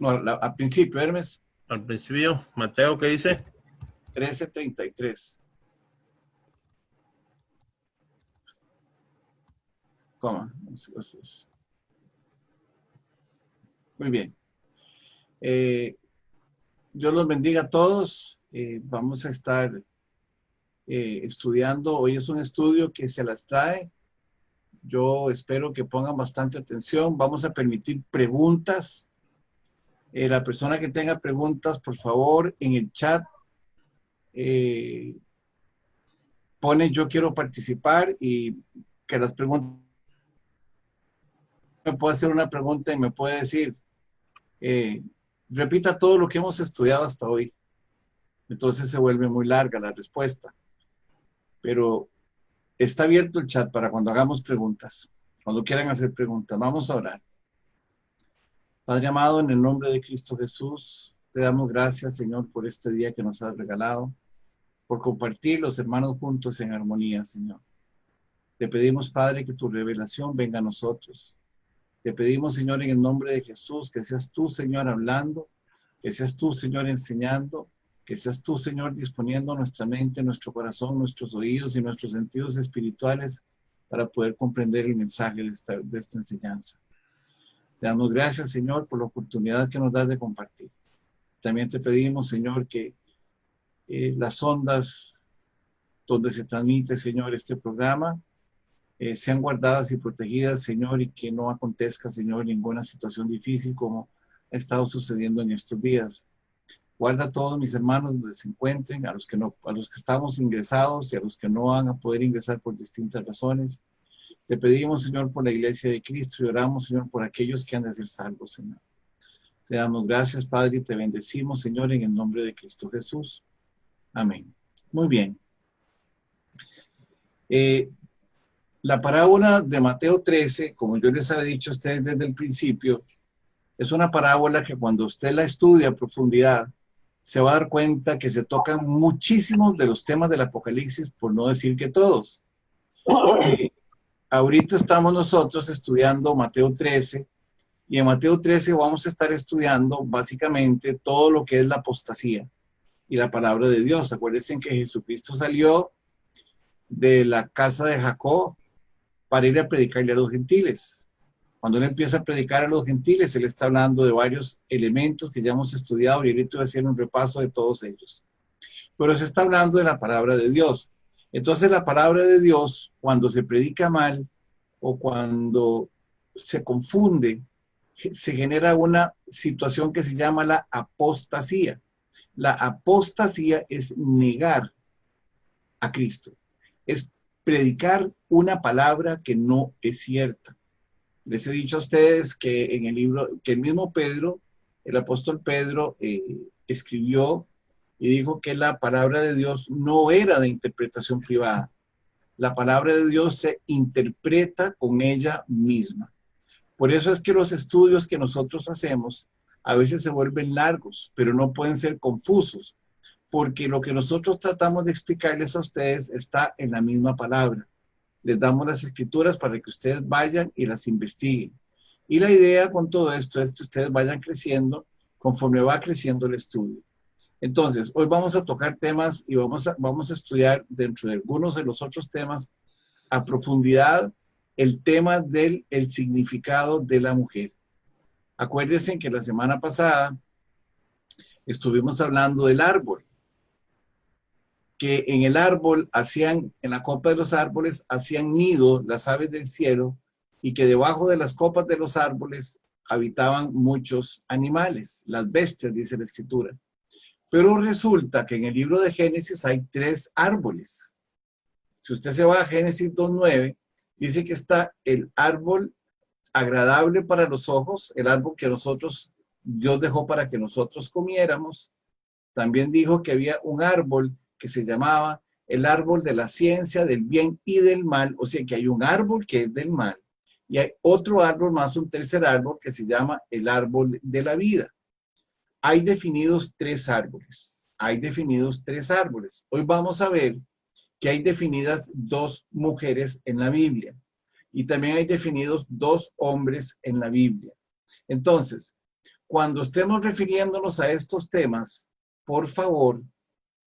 No, al principio, Hermes. Al principio, Mateo, ¿qué dice? 13:33. Coma. Muy bien. Dios los bendiga a todos. Vamos a estar estudiando. Hoy es un estudio que se las trae. Yo espero que pongan bastante atención. Vamos a permitir preguntas. La persona que tenga preguntas, por favor, en el chat pone yo quiero participar y que las preguntas me puede hacer una pregunta y me puede decir repita todo lo que hemos estudiado hasta hoy. Entonces se vuelve muy larga la respuesta. Pero está abierto el chat para cuando hagamos preguntas, cuando quieran hacer preguntas. Vamos a orar. Padre amado, en el nombre de Cristo Jesús, te damos gracias, Señor, por este día que nos has regalado, por compartir los hermanos juntos en armonía, Señor. Te pedimos, Padre, que tu revelación venga a nosotros. Te pedimos, Señor, en el nombre de Jesús, que seas tú, Señor, hablando, que seas tú, Señor, enseñando, que seas tú, Señor, disponiendo nuestra mente, nuestro corazón, nuestros oídos y nuestros sentidos espirituales para poder comprender el mensaje de esta enseñanza. Te damos gracias, Señor, por la oportunidad que nos das de compartir. También te pedimos, Señor, que las ondas donde se transmite, Señor, este programa, sean guardadas y protegidas, Señor, y que no acontezca, Señor, ninguna situación difícil como ha estado sucediendo en estos días. Guarda a todos mis hermanos donde se encuentren, a los que estamos ingresados y a los que no van a poder ingresar por distintas razones. Te pedimos, Señor, por la iglesia de Cristo y oramos, Señor, por aquellos que han de ser salvos, Señor. Te damos gracias, Padre, y te bendecimos, Señor, en el nombre de Cristo Jesús. Amén. Muy bien. La parábola de Mateo 13, como yo les había dicho a ustedes desde el principio, es una parábola que cuando usted la estudia a profundidad, se va a dar cuenta que se tocan muchísimos de los temas del Apocalipsis, por no decir que todos. Ahorita estamos nosotros estudiando Mateo 13, y en Mateo 13 vamos a estar estudiando básicamente todo lo que es la apostasía y la palabra de Dios. Acuérdense que Jesucristo salió de la casa de Jacob para ir a predicarle a los gentiles. Cuando él empieza a predicar a los gentiles, él está hablando de varios elementos que ya hemos estudiado y ahorita voy a hacer un repaso de todos ellos. Pero se está hablando de la palabra de Dios. Entonces la palabra de Dios, cuando se predica mal o cuando se confunde, se genera una situación que se llama la apostasía. La apostasía es negar a Cristo. Es predicar una palabra que no es cierta. Les he dicho a ustedes que en el libro, que el mismo Pedro, el apóstol Pedro, escribió y dijo que la palabra de Dios no era de interpretación privada. La palabra de Dios se interpreta con ella misma. Por eso es que los estudios que nosotros hacemos a veces se vuelven largos, pero no pueden ser confusos, porque lo que nosotros tratamos de explicarles a ustedes está en la misma palabra. Les damos las escrituras para que ustedes vayan y las investiguen. Y la idea con todo esto es que ustedes vayan creciendo conforme va creciendo el estudio. Entonces, hoy vamos a tocar temas y vamos a estudiar dentro de algunos de los otros temas a profundidad el tema del significado de la mujer. Acuérdense que la semana pasada estuvimos hablando del árbol, que en el árbol en la copa de los árboles hacían nido las aves del cielo y que debajo de las copas de los árboles habitaban muchos animales, las bestias, dice la escritura. Pero resulta que en el libro de Génesis hay 3 árboles. Si usted se va a Génesis 2:9, dice que está el árbol agradable para los ojos, el árbol que Dios dejó para que nosotros comiéramos. También dijo que había un árbol que se llamaba el árbol de la ciencia del bien y del mal, o sea que hay un árbol que es del mal, y hay otro árbol más, un tercer árbol que se llama el árbol de la vida. Hay definidos 3 árboles, Hoy vamos a ver que hay definidas 2 mujeres en la Biblia, y también hay definidos 2 hombres en la Biblia. Entonces, cuando estemos refiriéndonos a estos temas, por favor,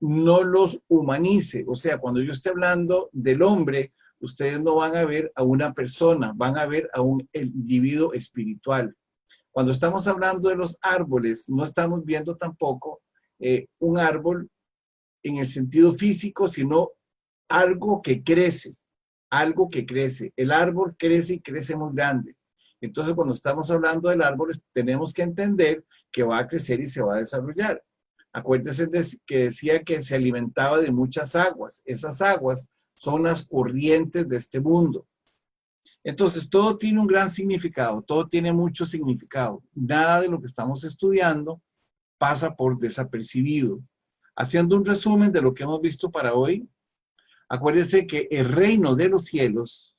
no los humanice. O sea, cuando yo esté hablando del hombre, ustedes no van a ver a una persona, van a ver a un individuo espiritual. Cuando estamos hablando de los árboles, no estamos viendo tampoco un árbol en el sentido físico, sino algo que crece, algo que crece. El árbol crece y crece muy grande. Entonces, cuando estamos hablando del árbol, tenemos que entender que va a crecer y se va a desarrollar. Acuérdense que decía que se alimentaba de muchas aguas. Esas aguas son las corrientes de este mundo. Entonces, todo tiene un gran significado, todo tiene mucho significado. Nada de lo que estamos estudiando pasa por desapercibido. Haciendo un resumen de lo que hemos visto para hoy, acuérdense que el reino de los cielos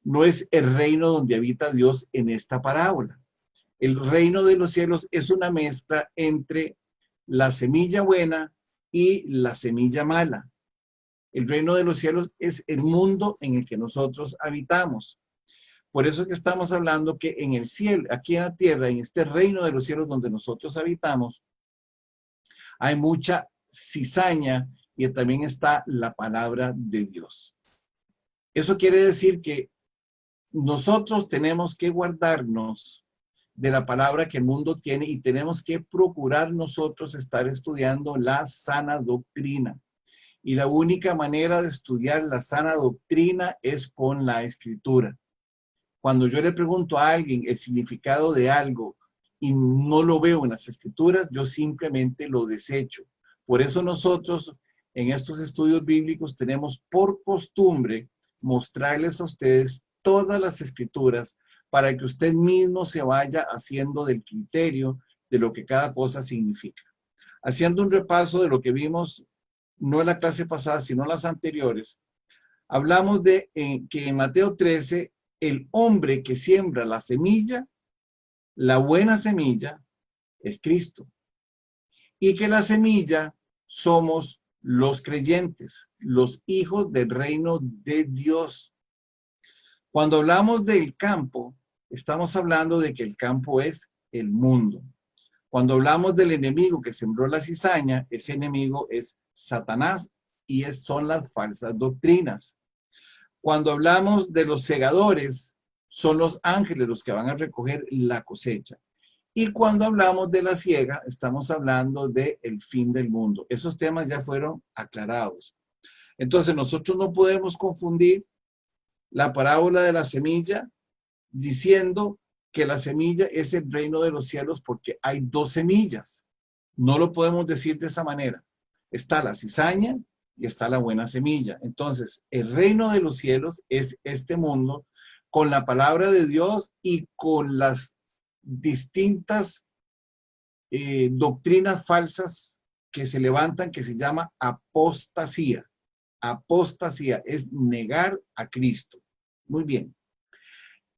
no es el reino donde habita Dios en esta parábola. El reino de los cielos es una mezcla entre la semilla buena y la semilla mala. El reino de los cielos es el mundo en el que nosotros habitamos. Por eso es que estamos hablando que en el cielo, aquí en la tierra, en este reino de los cielos donde nosotros habitamos, hay mucha cizaña y también está la palabra de Dios. Eso quiere decir que nosotros tenemos que guardarnos de la palabra que el mundo tiene y tenemos que procurar nosotros estar estudiando la sana doctrina. Y la única manera de estudiar la sana doctrina es con la escritura. Cuando yo le pregunto a alguien el significado de algo y no lo veo en las escrituras, yo simplemente lo desecho. Por eso nosotros en estos estudios bíblicos tenemos por costumbre mostrarles a ustedes todas las escrituras para que usted mismo se vaya haciendo del criterio de lo que cada cosa significa. Haciendo un repaso de lo que vimos, no en la clase pasada, sino en las anteriores, hablamos de que en Mateo 13, el hombre que siembra la semilla, la buena semilla, es Cristo. Y que la semilla somos los creyentes, los hijos del reino de Dios. Cuando hablamos del campo, estamos hablando de que el campo es el mundo. Cuando hablamos del enemigo que sembró la cizaña, ese enemigo es Satanás y son las falsas doctrinas. Cuando hablamos de los segadores, son los ángeles los que van a recoger la cosecha. Y cuando hablamos de la siega, estamos hablando del fin del mundo. Esos temas ya fueron aclarados. Entonces, nosotros no podemos confundir la parábola de la semilla diciendo que la semilla es el reino de los cielos porque hay dos semillas. No lo podemos decir de esa manera. Está la cizaña y está la buena semilla. Entonces, el reino de los cielos es este mundo con la palabra de Dios y con las distintas doctrinas falsas que se levantan, que se llama apostasía. Apostasía es negar a Cristo. Muy bien.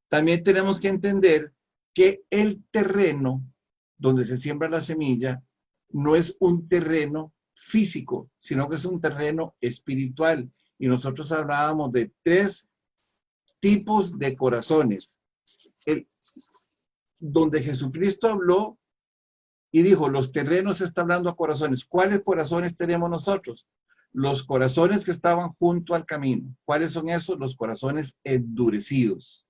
También tenemos que entender que el terreno donde se siembra la semilla no es un terreno físico, sino que es un terreno espiritual. Y nosotros hablábamos de 3 tipos de corazones. Donde Jesucristo habló y dijo, los terrenos está hablando a corazones. ¿Cuáles corazones tenemos nosotros? Los corazones que estaban junto al camino. ¿Cuáles son esos? Los corazones endurecidos.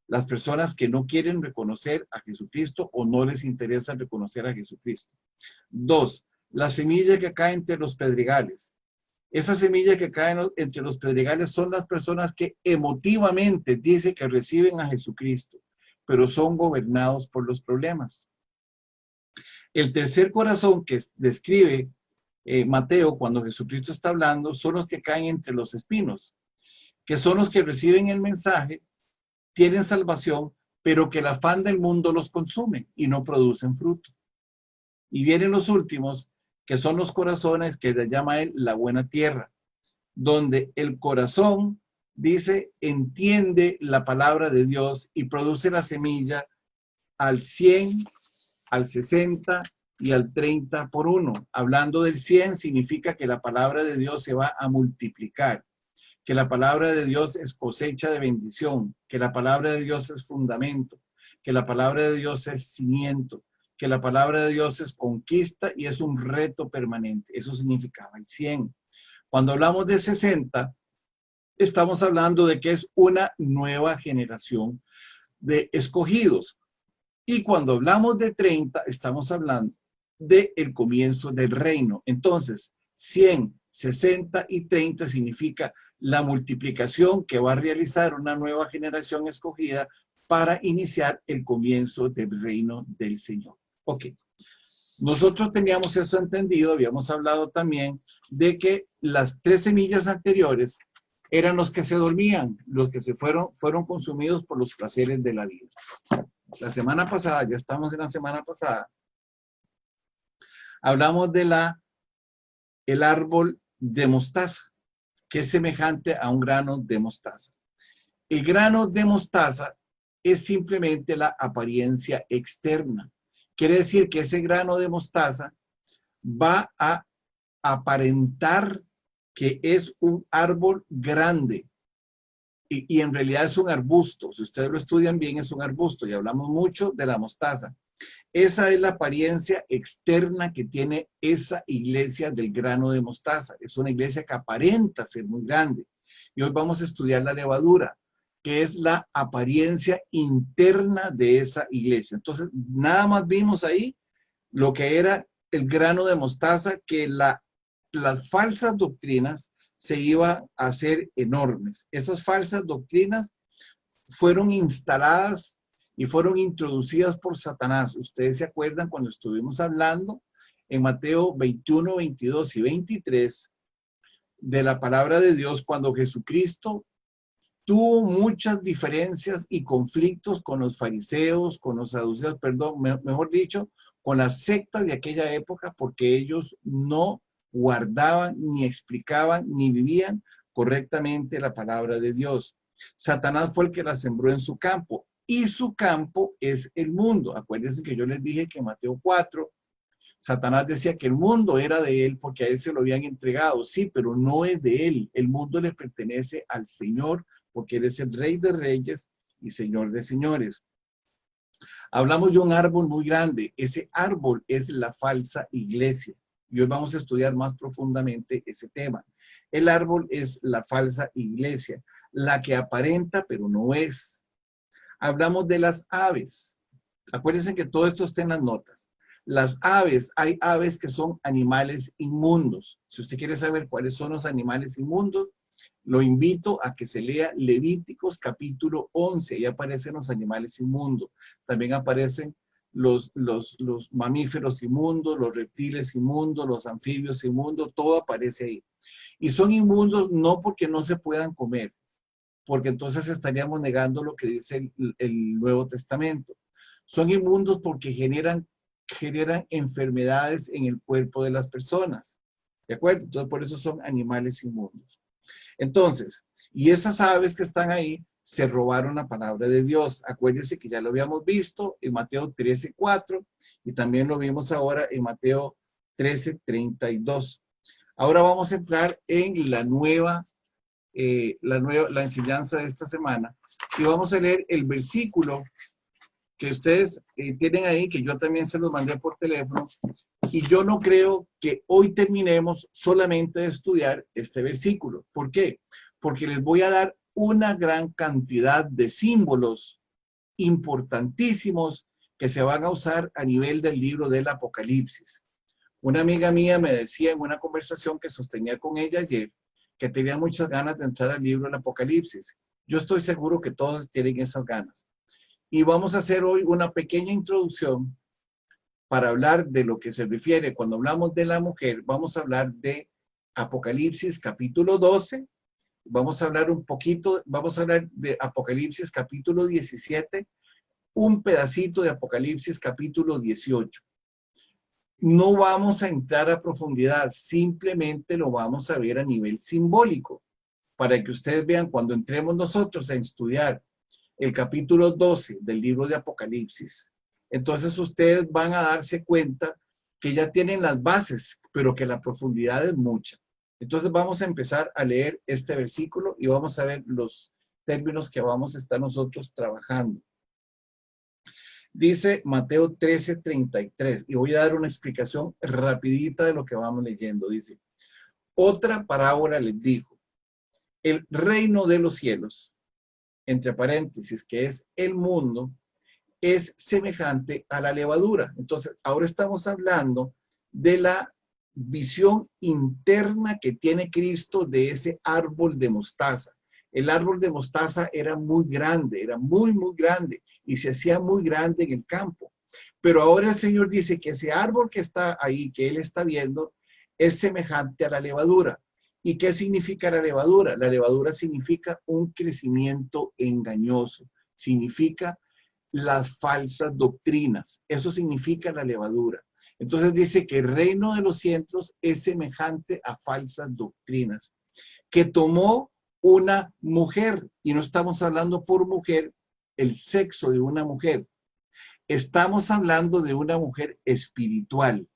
Las personas que no quieren reconocer a Jesucristo o no les interesa reconocer a Jesucristo. 2, la semilla que cae entre los pedregales. Esa semilla que cae entre los pedregales son las personas que emotivamente dicen que reciben a Jesucristo, pero son gobernados por los problemas. El tercer corazón que describe Mateo cuando Jesucristo está hablando son los que caen entre los espinos, que son los que reciben el mensaje, tienen salvación, pero que el afán del mundo los consume y no producen fruto. Y vienen los últimos, que son los corazones que le llama él la buena tierra, donde el corazón, dice, entiende la palabra de Dios y produce la semilla al 100, al 60 y al 30 por 1. Hablando del 100 significa que la palabra de Dios se va a multiplicar, que la palabra de Dios es cosecha de bendición, que la palabra de Dios es fundamento, que la palabra de Dios es cimiento, que la palabra de Dios es conquista y es un reto permanente. Eso significaba el 100. Cuando hablamos de 60, estamos hablando de que es una nueva generación de escogidos. Y cuando hablamos de 30, estamos hablando del comienzo del reino. Entonces, 100, 60 y 30 significa la multiplicación que va a realizar una nueva generación escogida para iniciar el comienzo del reino del Señor. Ok. Nosotros teníamos eso entendido, habíamos hablado también de que las 3 semillas anteriores eran los que se dormían, los que fueron consumidos por los placeres de la vida. La semana pasada, ya estamos en la semana pasada, hablamos de el árbol de mostaza, que es semejante a un grano de mostaza. El grano de mostaza es simplemente la apariencia externa. Quiere decir que ese grano de mostaza va a aparentar que es un árbol grande y en realidad es un arbusto. Si ustedes lo estudian bien, es un arbusto y hablamos mucho de la mostaza. Esa es la apariencia externa que tiene esa iglesia del grano de mostaza. Es una iglesia que aparenta ser muy grande. Y hoy vamos a estudiar la levadura, que es la apariencia interna de esa iglesia. Entonces, nada más vimos ahí lo que era el grano de mostaza, que las falsas doctrinas se iban a hacer enormes. Esas falsas doctrinas fueron instaladas y fueron introducidas por Satanás. Ustedes se acuerdan cuando estuvimos hablando en Mateo 21, 22 y 23 de la palabra de Dios, cuando Jesucristo tuvo muchas diferencias y conflictos con los fariseos, con los saduceos, perdón, mejor dicho, con las sectas de aquella época, porque ellos no guardaban, ni explicaban, ni vivían correctamente la palabra de Dios. Satanás fue el que la sembró en su campo, y su campo es el mundo. Acuérdense que yo les dije que en Mateo 4, Satanás decía que el mundo era de él porque a él se lo habían entregado. Sí, pero no es de él. El mundo le pertenece al Señor porque él es el Rey de Reyes y Señor de Señores. Hablamos de un árbol muy grande. Ese árbol es la falsa iglesia. Y hoy vamos a estudiar más profundamente ese tema. El árbol es la falsa iglesia, la que aparenta pero no es. Hablamos de las aves. Acuérdense que todo esto está en las notas. Las aves, hay aves que son animales inmundos. Si usted quiere saber cuáles son los animales inmundos, lo invito a que se lea Levíticos capítulo 11. Ahí aparecen los animales inmundos. También aparecen los mamíferos inmundos, los reptiles inmundos, los anfibios inmundos, todo aparece ahí. Y son inmundos no porque no se puedan comer, porque entonces estaríamos negando lo que dice el Nuevo Testamento. Son inmundos porque generan enfermedades en el cuerpo de las personas. ¿De acuerdo? Entonces, por eso son animales inmundos. Entonces, y esas aves que están ahí se robaron la palabra de Dios. Acuérdense que ya lo habíamos visto en Mateo 13:4 y también lo vimos ahora en Mateo 13:32. Ahora vamos a entrar en la enseñanza de esta semana y vamos a leer el versículo que ustedes tienen ahí, que yo también se los mandé por teléfono, y yo no creo que hoy terminemos solamente de estudiar este versículo. ¿Por qué? Porque les voy a dar una gran cantidad de símbolos importantísimos que se van a usar a nivel del libro del Apocalipsis. Una amiga mía me decía en una conversación que sostenía con ella ayer que tenía muchas ganas de entrar al libro del Apocalipsis. Yo estoy seguro que todos tienen esas ganas. Y vamos a hacer hoy una pequeña introducción para hablar de lo que se refiere. Cuando hablamos de la mujer, vamos a hablar de Apocalipsis capítulo 12. Vamos a hablar un poquito, vamos a hablar de Apocalipsis capítulo 17, un pedacito de Apocalipsis capítulo 18. No vamos a entrar a profundidad, simplemente lo vamos a ver a nivel simbólico, para que ustedes vean cuando entremos nosotros a estudiar el capítulo 12 del libro de Apocalipsis. Entonces ustedes van a darse cuenta que ya tienen las bases, pero que la profundidad es mucha. Entonces vamos a empezar a leer este versículo y vamos a ver los términos que vamos a estar nosotros trabajando. Dice Mateo 13:33, y voy a dar una explicación rapidita de lo que vamos leyendo. Dice, otra parábola les dijo, el reino de los cielos, entre paréntesis, que es el mundo, es semejante a la levadura. Entonces, ahora estamos hablando de la visión interna que tiene Cristo de ese árbol de mostaza. El árbol de mostaza era muy grande, era muy, muy grande y se hacía muy grande en el campo. Pero ahora el Señor dice que ese árbol que está ahí, que Él está viendo, es semejante a la levadura. ¿Y qué significa la levadura? La levadura significa un crecimiento engañoso, significa las falsas doctrinas. Eso significa la levadura. Entonces dice que el reino de los cielos es semejante a falsas doctrinas, que tomó una mujer, y no estamos hablando por mujer, el sexo de una mujer. Estamos hablando de una mujer espiritual.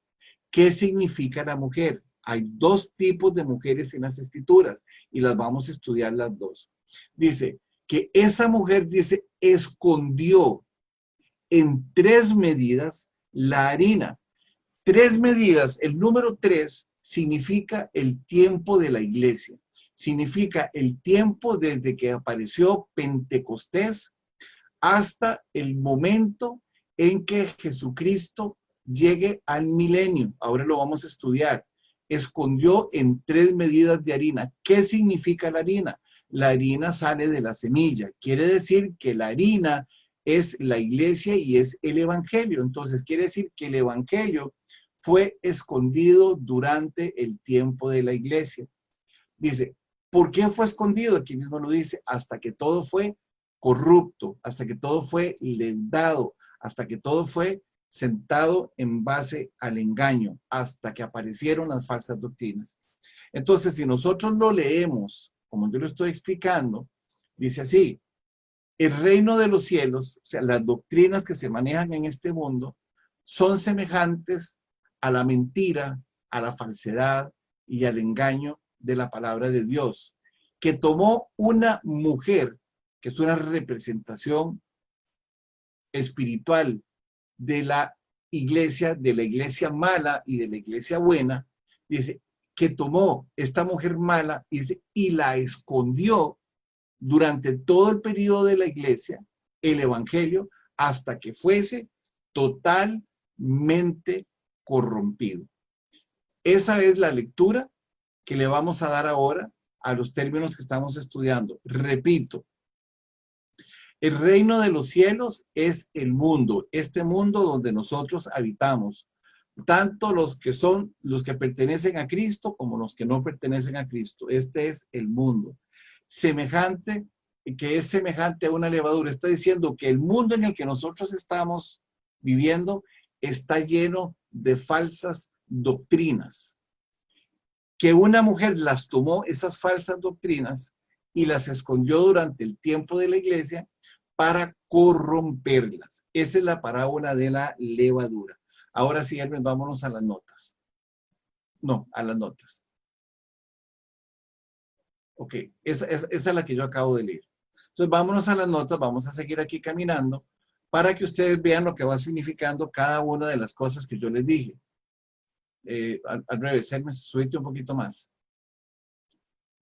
¿Qué significa la mujer? Hay dos tipos de mujeres en las escrituras y las vamos a estudiar las dos. Dice que esa mujer, dice, escondió en 3 medidas la harina. 3 medidas, el número 3 significa el tiempo de la iglesia. Significa el tiempo desde que apareció Pentecostés hasta el momento en que Jesucristo llegue al milenio. Ahora lo vamos a estudiar. Escondió en 3 medidas de harina. ¿Qué significa la harina? La harina sale de la semilla. Quiere decir que la harina es la iglesia y es el evangelio. Entonces quiere decir que el evangelio fue escondido durante el tiempo de la iglesia. Dice, ¿por qué fue escondido? Aquí mismo lo dice, hasta que todo fue corrupto, hasta que todo fue lendado, hasta que todo fue sentado en base al engaño, hasta que aparecieron las falsas doctrinas. Entonces, si nosotros lo leemos, como yo lo estoy explicando, dice así, el reino de los cielos, o sea, las doctrinas que se manejan en este mundo, son semejantes a la mentira, a la falsedad y al engaño de la palabra de Dios, que tomó una mujer, que es una representación espiritual de la iglesia mala y de la iglesia buena, dice, que tomó esta mujer mala, dice, y la escondió durante todo el periodo de la iglesia, el evangelio, hasta que fuese totalmente corrompido. Esa es la lectura que le vamos a dar ahora a los términos que estamos estudiando. Repito, el reino de los cielos es el mundo, este mundo donde nosotros habitamos, tanto los que pertenecen a Cristo como los que no pertenecen a Cristo. Este es el mundo. Semejante, que es semejante a una levadura. Está diciendo que el mundo en el que nosotros estamos viviendo está lleno de falsas doctrinas. Que una mujer las tomó, esas falsas doctrinas, y las escondió durante el tiempo de la iglesia para corromperlas. Esa es la parábola de la levadura. Ahora sí, Hermes, vámonos a las notas. No, a las notas. Ok, esa es la que yo acabo de leer. Entonces, vámonos a las notas, vamos a seguir aquí caminando para que ustedes vean lo que va significando cada una de las cosas que yo les dije. Al revés, Hermes, súbete un poquito más.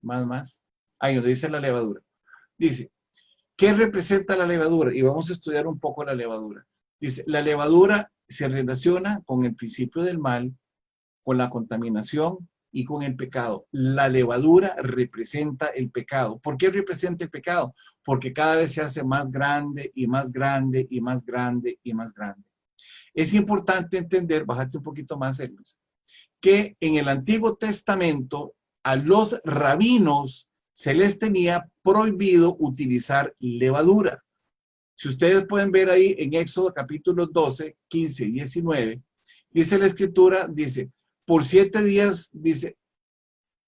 Más. Ahí donde dice la levadura. Dice, ¿qué representa la levadura? Y vamos a estudiar un poco la levadura. Dice, la levadura se relaciona con el principio del mal, con la contaminación y con el pecado. La levadura representa el pecado. ¿Por qué representa el pecado? Porque cada vez se hace más grande y más grande y más grande y más grande. Es importante entender, bájate un poquito más, Hermes, que en el Antiguo Testamento a los rabinos se les tenía prohibido utilizar levadura. Si ustedes pueden ver ahí en Éxodo capítulos 12, 15 y 19, dice la escritura, dice, por 7 días, dice,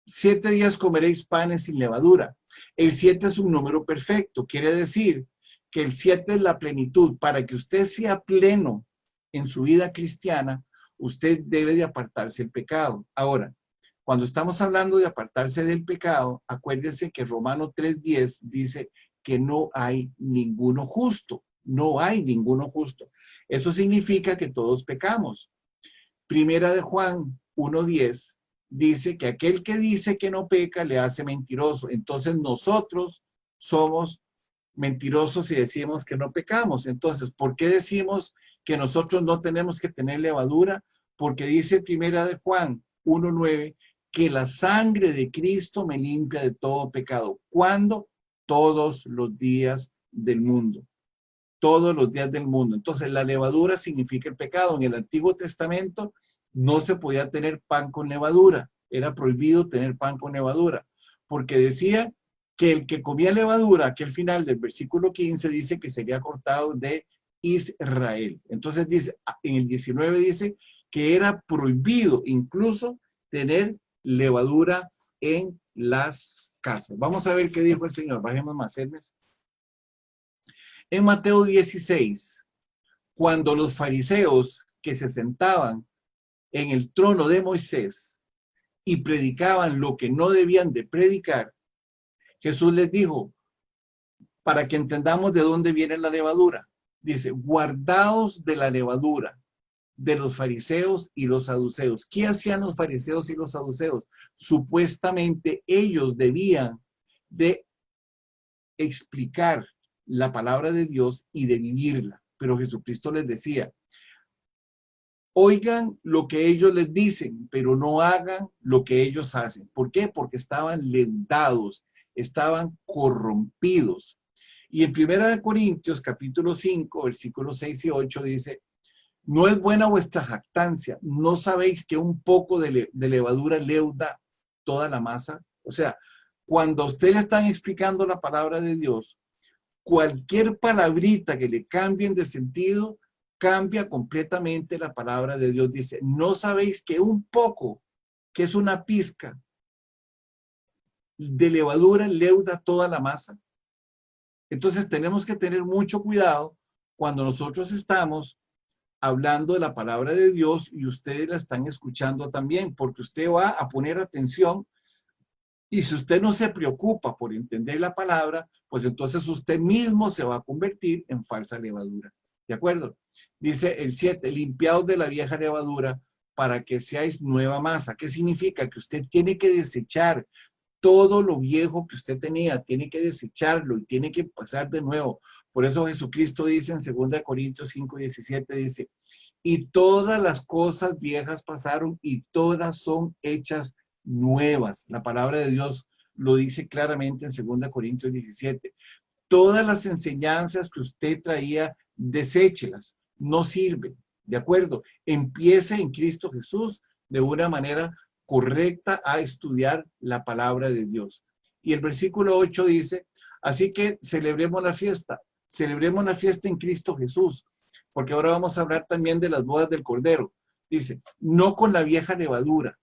7 días comeréis panes sin levadura. El 7 es un número perfecto, quiere decir que el 7 es la plenitud. Para que usted sea pleno en su vida cristiana, usted debe de apartarse del pecado. Ahora, cuando estamos hablando de apartarse del pecado, acuérdense que Romanos 3:10 dice que no hay ninguno justo. No hay ninguno justo. Eso significa que todos pecamos. Primera de Juan 1:10 dice que aquel que dice que no peca le hace mentiroso. Entonces nosotros somos mentirosos si decimos que no pecamos. Entonces, ¿por qué decimos que nosotros no tenemos que tener levadura? Porque dice Primera de Juan 1:9 que la sangre de Cristo me limpia de todo pecado. ¿Cuándo? Todos los días del mundo. Todos los días del mundo. Entonces, la levadura significa el pecado. En el Antiguo Testamento no se podía tener pan con levadura. Era prohibido tener pan con levadura. Porque decía que el que comía levadura, que al final del versículo 15 dice que sería cortado de Israel. Entonces dice, en el 19 dice que era prohibido incluso tener levadura en las casas. Vamos a ver qué dijo el Señor. Bajemos más, Hermes. En Mateo 16, cuando los fariseos que se sentaban en el trono de Moisés y predicaban lo que no debían de predicar, Jesús les dijo, para que entendamos de dónde viene la levadura, dice, guardaos de la levadura de los fariseos y los saduceos. ¿Qué hacían los fariseos y los saduceos? Supuestamente ellos debían de explicar la palabra de Dios y de vivirla. Pero Jesucristo les decía, oigan lo que ellos les dicen, pero no hagan lo que ellos hacen. ¿Por qué? Porque estaban levados, estaban corrompidos. Y en 1 Corintios, capítulo 5, versículos 6 y 8 dice, no es buena vuestra jactancia, ¿no sabéis que un poco de levadura leuda toda la masa? O sea, cuando a usted le están explicando la palabra de Dios, cualquier palabrita que le cambien de sentido, cambia completamente la palabra de Dios. Dice, ¿no sabéis que un poco, que es una pizca de levadura, leuda toda la masa? Entonces tenemos que tener mucho cuidado cuando nosotros estamos hablando de la palabra de Dios y ustedes la están escuchando también, porque usted va a poner atención y si usted no se preocupa por entender la palabra, pues entonces usted mismo se va a convertir en falsa levadura. ¿De acuerdo? Dice el 7, limpiaos de la vieja levadura para que seáis nueva masa. ¿Qué significa? Que usted tiene que desechar todo lo viejo que usted tenía, tiene que desecharlo y tiene que pasar de nuevo. Por eso Jesucristo dice en 2 Corintios 5:17, dice, y todas las cosas viejas pasaron y todas son hechas nuevas. La palabra de Dios lo dice claramente en 2 Corintios 17. Todas las enseñanzas que usted traía, deséchelas, no sirven. ¿De acuerdo? Empiece en Cristo Jesús de una manera correcta a estudiar la palabra de Dios. Y el versículo 8 dice, así que celebremos la fiesta en Cristo Jesús, porque ahora vamos a hablar también de las bodas del Cordero. Dice, no con la vieja levadura,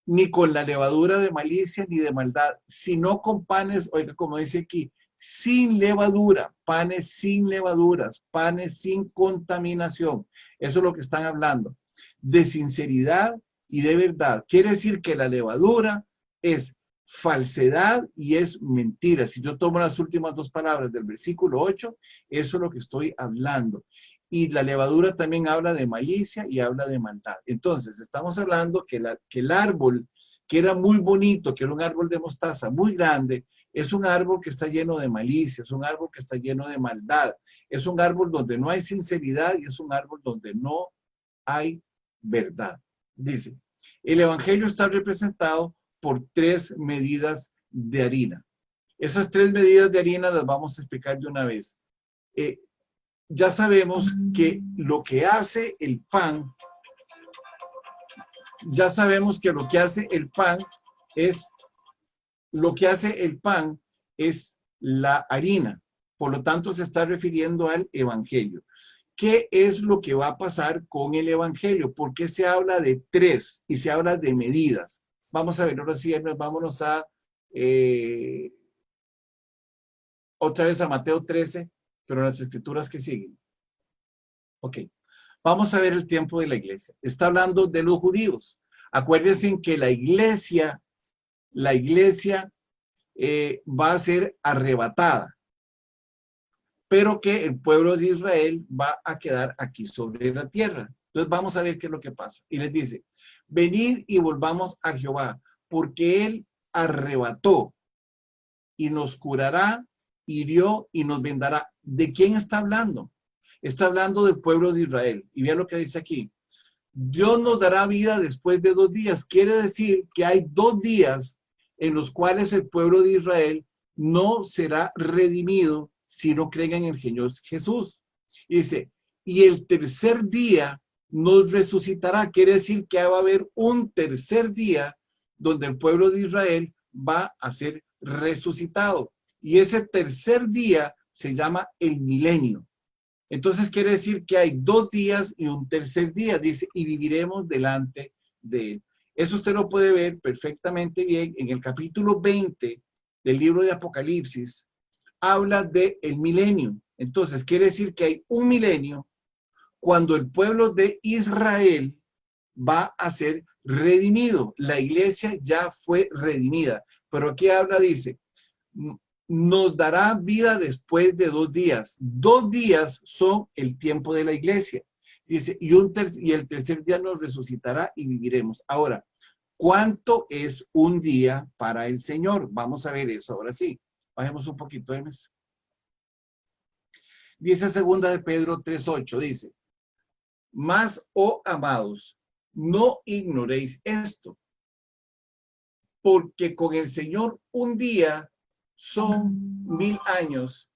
ni con la levadura de malicia ni de maldad, sino con panes, oiga, como dice aquí, sin levadura, panes sin levaduras, panes sin contaminación. Eso es lo que están hablando, de sinceridad y de verdad. Quiere decir que la levadura es falsedad y es mentira. Si yo tomo las últimas dos palabras del versículo 8, eso es lo que estoy hablando. Y la levadura también habla de malicia y habla de maldad. Entonces, estamos hablando que el árbol, que era muy bonito, que era un árbol de mostaza muy grande, es un árbol que está lleno de malicia, es un árbol que está lleno de maldad, es un árbol donde no hay sinceridad y es un árbol donde no hay verdad. Dice, el evangelio está representado por 3 medidas de harina. Esas 3 medidas de harina las vamos a explicar de una vez. Ya sabemos que lo que hace el pan, es la harina. Por lo tanto, se está refiriendo al evangelio. ¿Qué es lo que va a pasar con el evangelio? ¿Por qué se habla de 3 y se habla de medidas? Vamos a ver, ahora sí, vámonos a otra vez a Mateo 13, pero las escrituras que siguen. Ok, vamos a ver el tiempo de la iglesia. Está hablando de los judíos. Acuérdense que la iglesia va a ser arrebatada. pero que el pueblo de Israel va a quedar aquí sobre la tierra. Entonces vamos a ver qué es lo que pasa. Y les dice, venid y volvamos a Jehová, porque él arrebató y nos curará, hirió y nos vendará. ¿De quién está hablando? Está hablando del pueblo de Israel. Y vean lo que dice aquí. Dios nos dará vida después de 2 días. Quiere decir que hay 2 días en los cuales el pueblo de Israel no será redimido si no creen en el Señor Jesús. Y dice, y el tercer día nos resucitará. Quiere decir que va a haber un tercer día donde el pueblo de Israel va a ser resucitado. Y ese tercer día se llama el milenio. Entonces quiere decir que hay 2 días y un tercer día, dice, y viviremos delante de él. Eso usted lo puede ver perfectamente bien en el capítulo 20 del libro de Apocalipsis. Habla del milenio. Entonces quiere decir que hay un milenio cuando el pueblo de Israel va a ser redimido. La iglesia ya fue redimida. Pero aquí habla, dice, nos dará vida después de 2 días. 2 días son el tiempo de la iglesia. Dice, y el tercer día nos resucitará y viviremos. Ahora, ¿cuánto es un día para el Señor? Vamos a ver eso. Ahora sí, bajemos un poquito, Hermes. Dice segunda de Pedro 3:8, dice, mas, oh amados, no ignoréis esto, porque con el Señor un día son 1000 años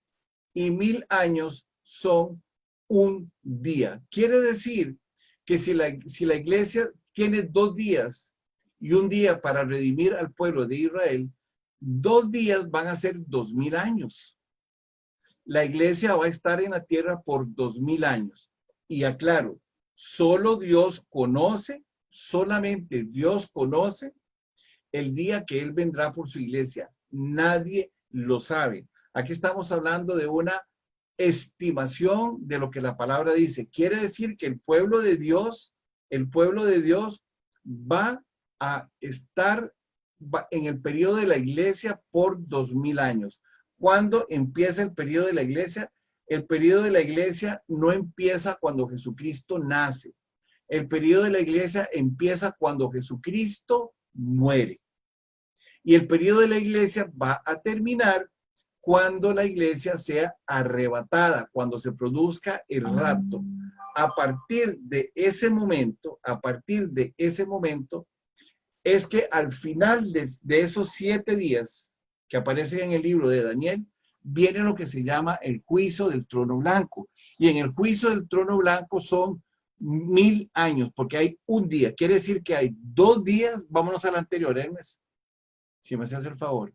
y 1000 años son un día. Quiere decir que si la iglesia tiene 2 días y un día para redimir al pueblo de Israel, 2 días van a ser 2000 años. La iglesia va a estar en la tierra por 2000 años. Y aclaro, solo Dios conoce, solamente Dios conoce el día que Él vendrá por su iglesia. Nadie lo sabe. Aquí estamos hablando de una estimación de lo que la palabra dice. Quiere decir que el pueblo de Dios va a estar en el periodo de la iglesia por 2000 años. ¿Cuándo empieza el periodo de la iglesia? El periodo de la iglesia no empieza cuando Jesucristo nace. El periodo de la iglesia empieza cuando Jesucristo muere. Y el periodo de la iglesia va a terminar cuando la iglesia sea arrebatada, cuando se produzca el rapto. A partir de ese momento, es que al final de esos 7 días que aparecen en el libro de Daniel, viene lo que se llama el juicio del trono blanco. Y en el juicio del trono blanco son 1000 años, porque hay un día. Quiere decir que hay 2 días. Vámonos al anterior, Hermes, si me haces el favor.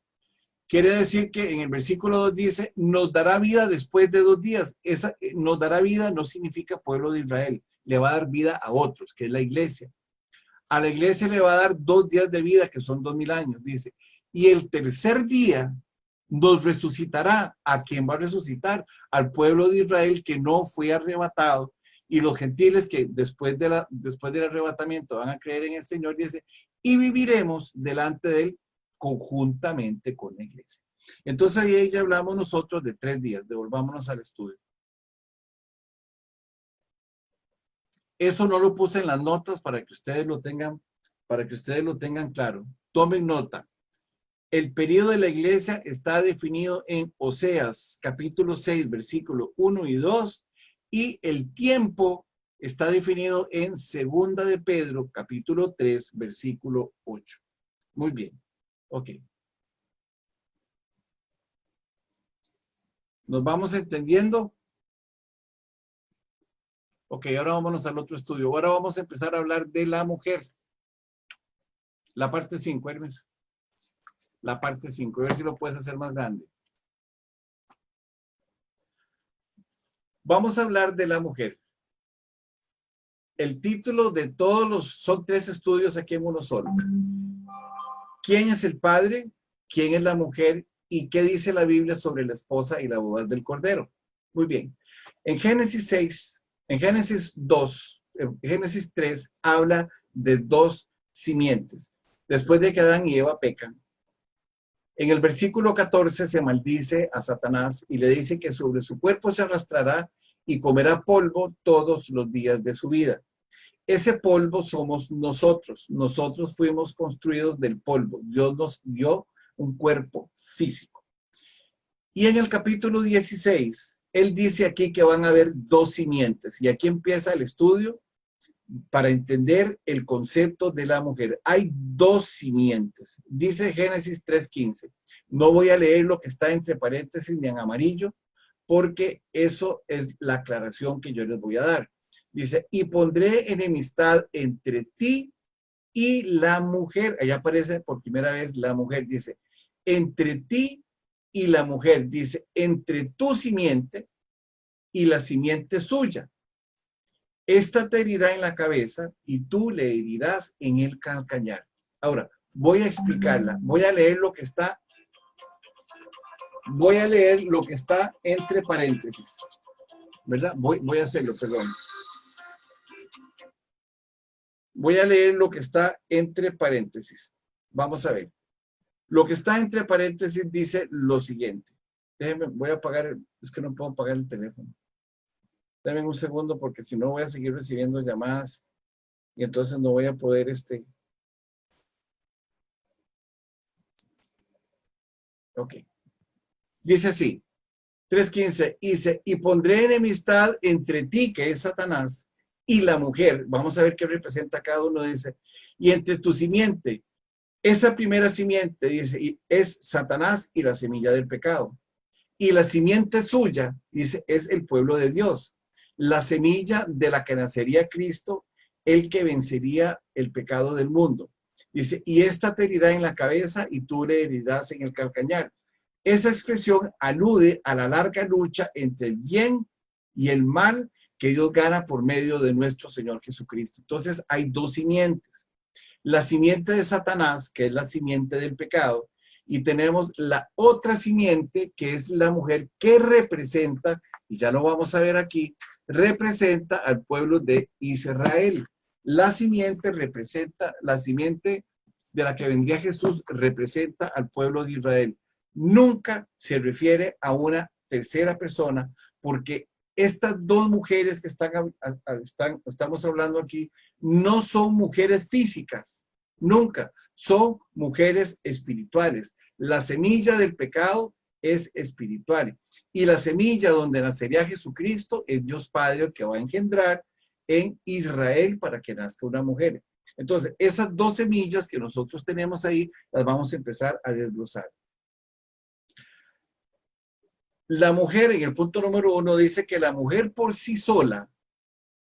Quiere decir que en el versículo 2 dice, nos dará vida después de 2 días. Esa nos dará vida no significa pueblo de Israel. Le va a dar vida a otros, que es la iglesia. A la iglesia le va a dar 2 días de vida, que son 2000 años, dice. Y el tercer día nos resucitará. ¿A quién va a resucitar? Al pueblo de Israel que no fue arrebatado. Y los gentiles que después del arrebatamiento van a creer en el Señor, dice, y viviremos delante de él conjuntamente con la iglesia. Entonces ahí ya hablamos nosotros de 3 días. Devolvámonos al estudio. Eso no lo puse en las notas para que ustedes lo tengan claro. Tomen nota. El periodo de la iglesia está definido en Oseas, capítulo 6, versículo 1 y 2, y el tiempo está definido en segunda de Pedro, capítulo 3, versículo 8. Muy bien. Ok. ¿Nos vamos entendiendo? Ok, ahora vámonos al otro estudio. Ahora vamos a empezar a hablar de la mujer. La parte 5, Hermes. La parte 5. A ver si lo puedes hacer más grande. Vamos a hablar de la mujer. El título de todos son 3 estudios aquí en uno solo. ¿Quién es el padre? ¿Quién es la mujer? ¿Y qué dice la Biblia sobre la esposa y la boda del Cordero? Muy bien. En Génesis 6, en Génesis 2, en Génesis 3, habla de 2 simientes. Después de que Adán y Eva pecan, En el versículo 14 se maldice a Satanás y le dice que sobre su cuerpo se arrastrará y comerá polvo todos los días de su vida. Ese polvo somos nosotros. Nosotros fuimos construidos del polvo. Dios nos dio un cuerpo físico. Y en el capítulo 16, él dice aquí que van a haber dos simientes. Y aquí empieza el estudio para entender el concepto de la mujer. Hay dos simientes. Dice Génesis 3:15. No voy a leer lo que está entre paréntesis ni en amarillo, porque eso es la aclaración que yo les voy a dar. Dice, y pondré enemistad entre ti y la mujer. Allá aparece por primera vez la mujer. Dice, entre ti y la mujer. Dice, entre tu simiente y la simiente suya. Esta te herirá en la cabeza y tú le herirás en el calcañar. Ahora, voy a explicarla. Voy a leer lo que está entre paréntesis. ¿Verdad? Voy a hacerlo, perdón. Voy a leer lo que está entre paréntesis. Vamos a ver. Lo que está entre paréntesis dice lo siguiente. Déjenme, voy a apagar, es que no puedo apagar el teléfono. Denme un segundo porque si no voy a seguir recibiendo llamadas y entonces no voy a poder Ok. Dice así, 3:15, dice, y pondré enemistad entre ti, que es Satanás, y la mujer. Vamos a ver qué representa cada uno, dice, y entre tu simiente. Esa primera simiente, dice, es Satanás y la semilla del pecado. Y la simiente suya, dice, es el pueblo de Dios. La semilla de la que nacería Cristo, el que vencería el pecado del mundo. Dice, y esta te herirá en la cabeza y tú le herirás en el calcañar. Esa expresión alude a la larga lucha entre el bien y el mal que Dios gana por medio de nuestro Señor Jesucristo. Entonces hay dos simientes. La simiente de Satanás, que es la simiente del pecado, y tenemos la otra simiente, que es la mujer que representa, y ya lo vamos a ver aquí, representa al pueblo de Israel. La simiente representa, la simiente de la que vendría Jesús representa al pueblo de Israel. Nunca se refiere a una tercera persona, porque estas dos mujeres que estamos hablando aquí no son mujeres físicas, nunca, son mujeres espirituales. La semilla del pecado es espiritual y la semilla donde nacería Jesucristo es Dios Padre que va a engendrar en Israel para que nazca una mujer. Entonces, esas dos semillas que nosotros tenemos ahí, las vamos a empezar a desglosar. La mujer, en el punto número 1, dice que la mujer por sí sola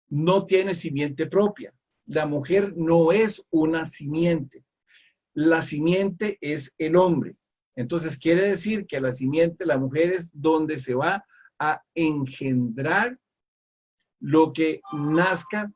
no tiene simiente propia. La mujer no es una simiente. La simiente es el hombre. Entonces quiere decir que la simiente, la mujer es donde se va a engendrar lo que nazca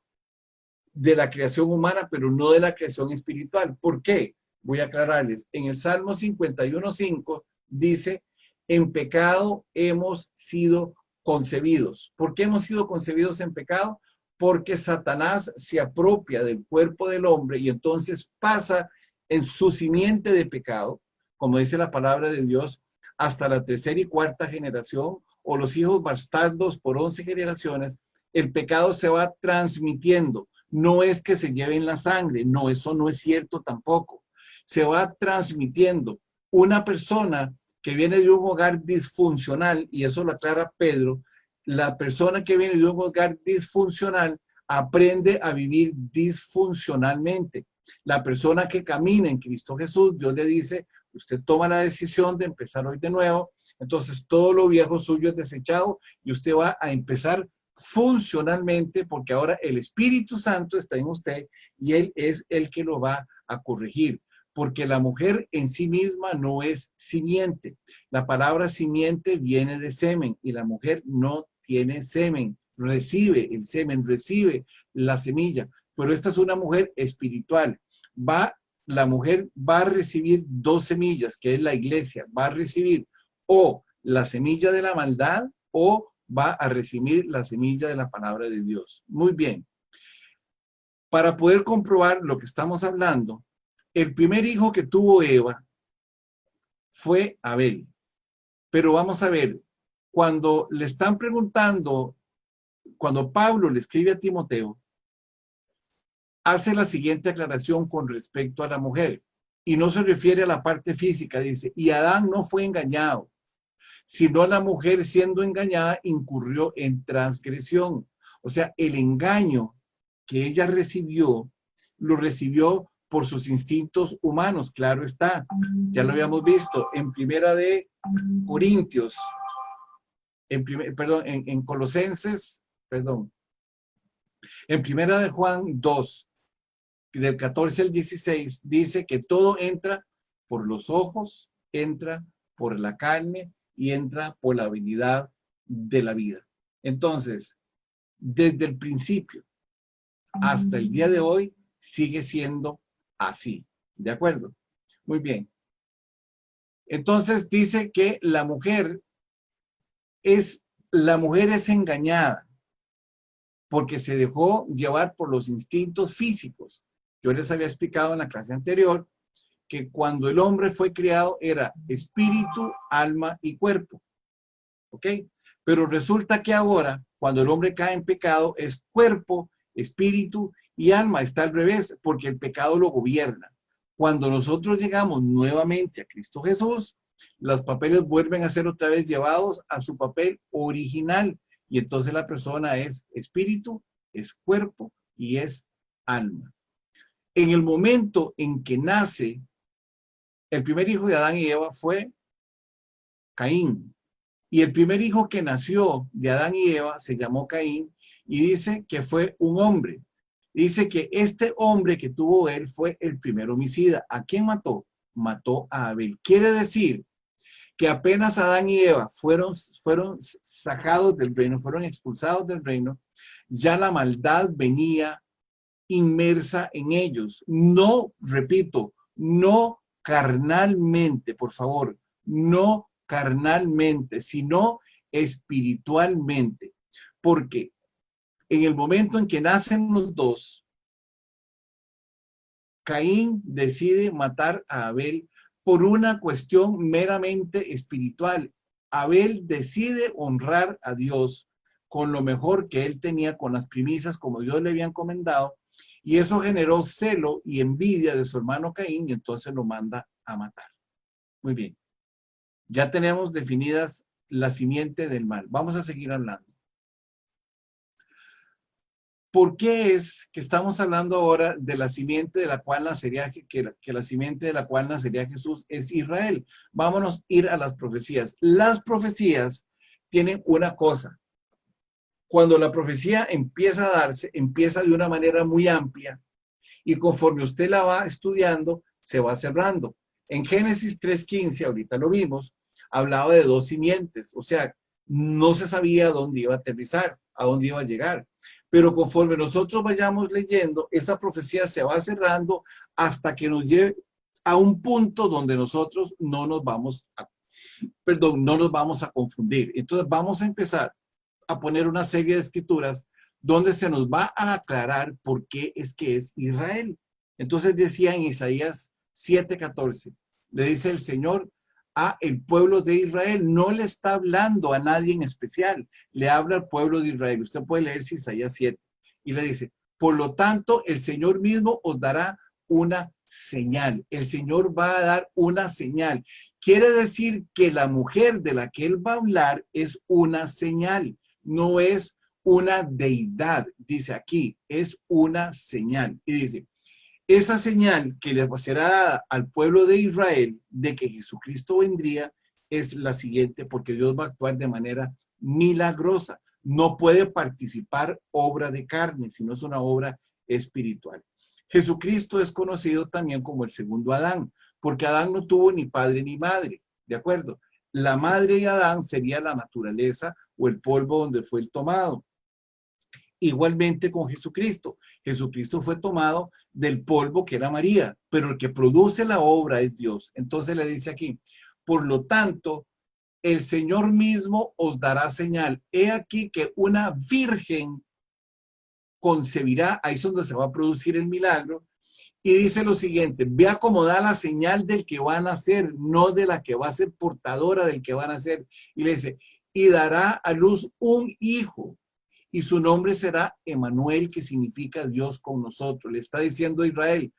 de la creación humana, pero no de la creación espiritual. ¿Por qué? Voy a aclararles. En el Salmo 51:5 dice, en pecado hemos sido concebidos. ¿Por qué hemos sido concebidos en pecado? Porque Satanás se apropia del cuerpo del hombre y entonces pasa en su simiente de pecado, como dice la palabra de Dios, hasta la tercera y cuarta generación, o los hijos bastardos por 11 generaciones, el pecado se va transmitiendo. No es que se lleven la sangre, no, eso no es cierto tampoco. Se va transmitiendo. Una persona que viene de un hogar disfuncional, y eso lo aclara Pedro, la persona que viene de un hogar disfuncional aprende a vivir disfuncionalmente. La persona que camina en Cristo Jesús, Dios le dice, usted toma la decisión de empezar hoy de nuevo, entonces todo lo viejo suyo es desechado y usted va a empezar funcionalmente porque ahora el Espíritu Santo está en usted y Él es el que lo va a corregir. Porque la mujer en sí misma no es simiente. La palabra simiente viene de semen y la mujer no tiene semen. Recibe el semen, recibe la semilla. Pero esta es una mujer espiritual. La mujer va a recibir dos semillas, que es la iglesia. Va a recibir o la semilla de la maldad o va a recibir la semilla de la palabra de Dios. Muy bien. Para poder comprobar lo que estamos hablando, el primer hijo que tuvo Eva fue Abel. Pero vamos a ver, cuando le están preguntando, cuando Pablo le escribe a Timoteo, hace la siguiente aclaración con respecto a la mujer. Y no se refiere a la parte física, dice, y Adán no fue engañado, sino la mujer siendo engañada incurrió en transgresión. O sea, el engaño que ella recibió, lo recibió por sus instintos humanos, claro está. Ya lo habíamos visto en Primera de Corintios, en Colosenses, en Primera de Juan 2, del 14 al 16, dice que todo entra por los ojos, entra por la carne y entra por la habilidad de la vida. Entonces, desde el principio hasta el día de hoy, sigue siendo así. ¿De acuerdo? Muy bien. Entonces dice que la mujer es engañada porque se dejó llevar por los instintos físicos. Yo les había explicado en la clase anterior que cuando el hombre fue creado era espíritu, alma y cuerpo. ¿Ok? Pero resulta que ahora, cuando el hombre cae en pecado, es cuerpo, espíritu y alma. Está al revés, porque el pecado lo gobierna. Cuando nosotros llegamos nuevamente a Cristo Jesús, los papeles vuelven a ser otra vez llevados a su papel original. Y entonces la persona es espíritu, es cuerpo y es alma. En el momento en que nace, el primer hijo de Adán y Eva fue Caín. Y el primer hijo que nació de Adán y Eva se llamó Caín y dice que fue un hombre. Dice que este hombre que tuvo él fue el primer homicida. ¿A quién mató? Mató a Abel. Quiere decir que apenas Adán y Eva fueron sacados del reino, fueron expulsados del reino, ya la maldad venía inmersa en ellos. No, repito, no carnalmente, por favor, no carnalmente, sino espiritualmente. Porque en el momento en que nacen los dos, Caín decide matar a Abel por una cuestión meramente espiritual. Abel decide honrar a Dios con lo mejor que él tenía, con las primicias como Dios le había encomendado, y eso generó celo y envidia de su hermano Caín y entonces lo manda a matar. Muy bien. Ya tenemos definidas la simiente del mal. Vamos a seguir hablando. ¿Por qué es que estamos hablando ahora de la simiente de la cual nacería, que la simiente de la cual nacería Jesús es Israel? Vámonos a ir a las profecías. Las profecías tienen una cosa. Cuando la profecía empieza a darse, empieza de una manera muy amplia y conforme usted la va estudiando, se va cerrando. En Génesis 3:15, ahorita lo vimos, hablaba de dos simientes, o sea, no se sabía dónde iba a aterrizar, a dónde iba a llegar. Pero conforme nosotros vayamos leyendo, esa profecía se va cerrando hasta que nos lleve a un punto donde nosotros no nos vamos a confundir. Entonces vamos a empezar a poner una serie de escrituras donde se nos va a aclarar por qué es que es Israel. Entonces decía en Isaías 7:14, le dice el Señor a el pueblo de Israel, no le está hablando a nadie en especial, le habla al pueblo de Israel. Usted puede leer Isaías 7 y le dice, por lo tanto, el Señor mismo os dará una señal. El Señor va a dar una señal. Quiere decir que la mujer de la que él va a hablar es una señal, no es una deidad. Dice aquí, es una señal. Y dice, esa señal que le será dada al pueblo de Israel de que Jesucristo vendría es la siguiente, porque Dios va a actuar de manera milagrosa. No puede participar obra de carne, sino es una obra espiritual. Jesucristo es conocido también como el segundo Adán, porque Adán no tuvo ni padre ni madre, ¿de acuerdo? La madre de Adán sería la naturaleza o el polvo donde fue el tomado. Igualmente con Jesucristo. Jesucristo fue tomado del polvo que era María, pero el que produce la obra es Dios. Entonces le dice aquí, por lo tanto, el Señor mismo os dará señal. He aquí que una virgen concebirá, ahí es donde se va a producir el milagro, Y dice lo siguiente, ve a cómo da la señal del que va a nacer, no de la que va a ser portadora del que va a nacer. Y le dice, y dará a luz un hijo, y su nombre será Emanuel, que significa Dios con nosotros. Le está diciendo a Israel,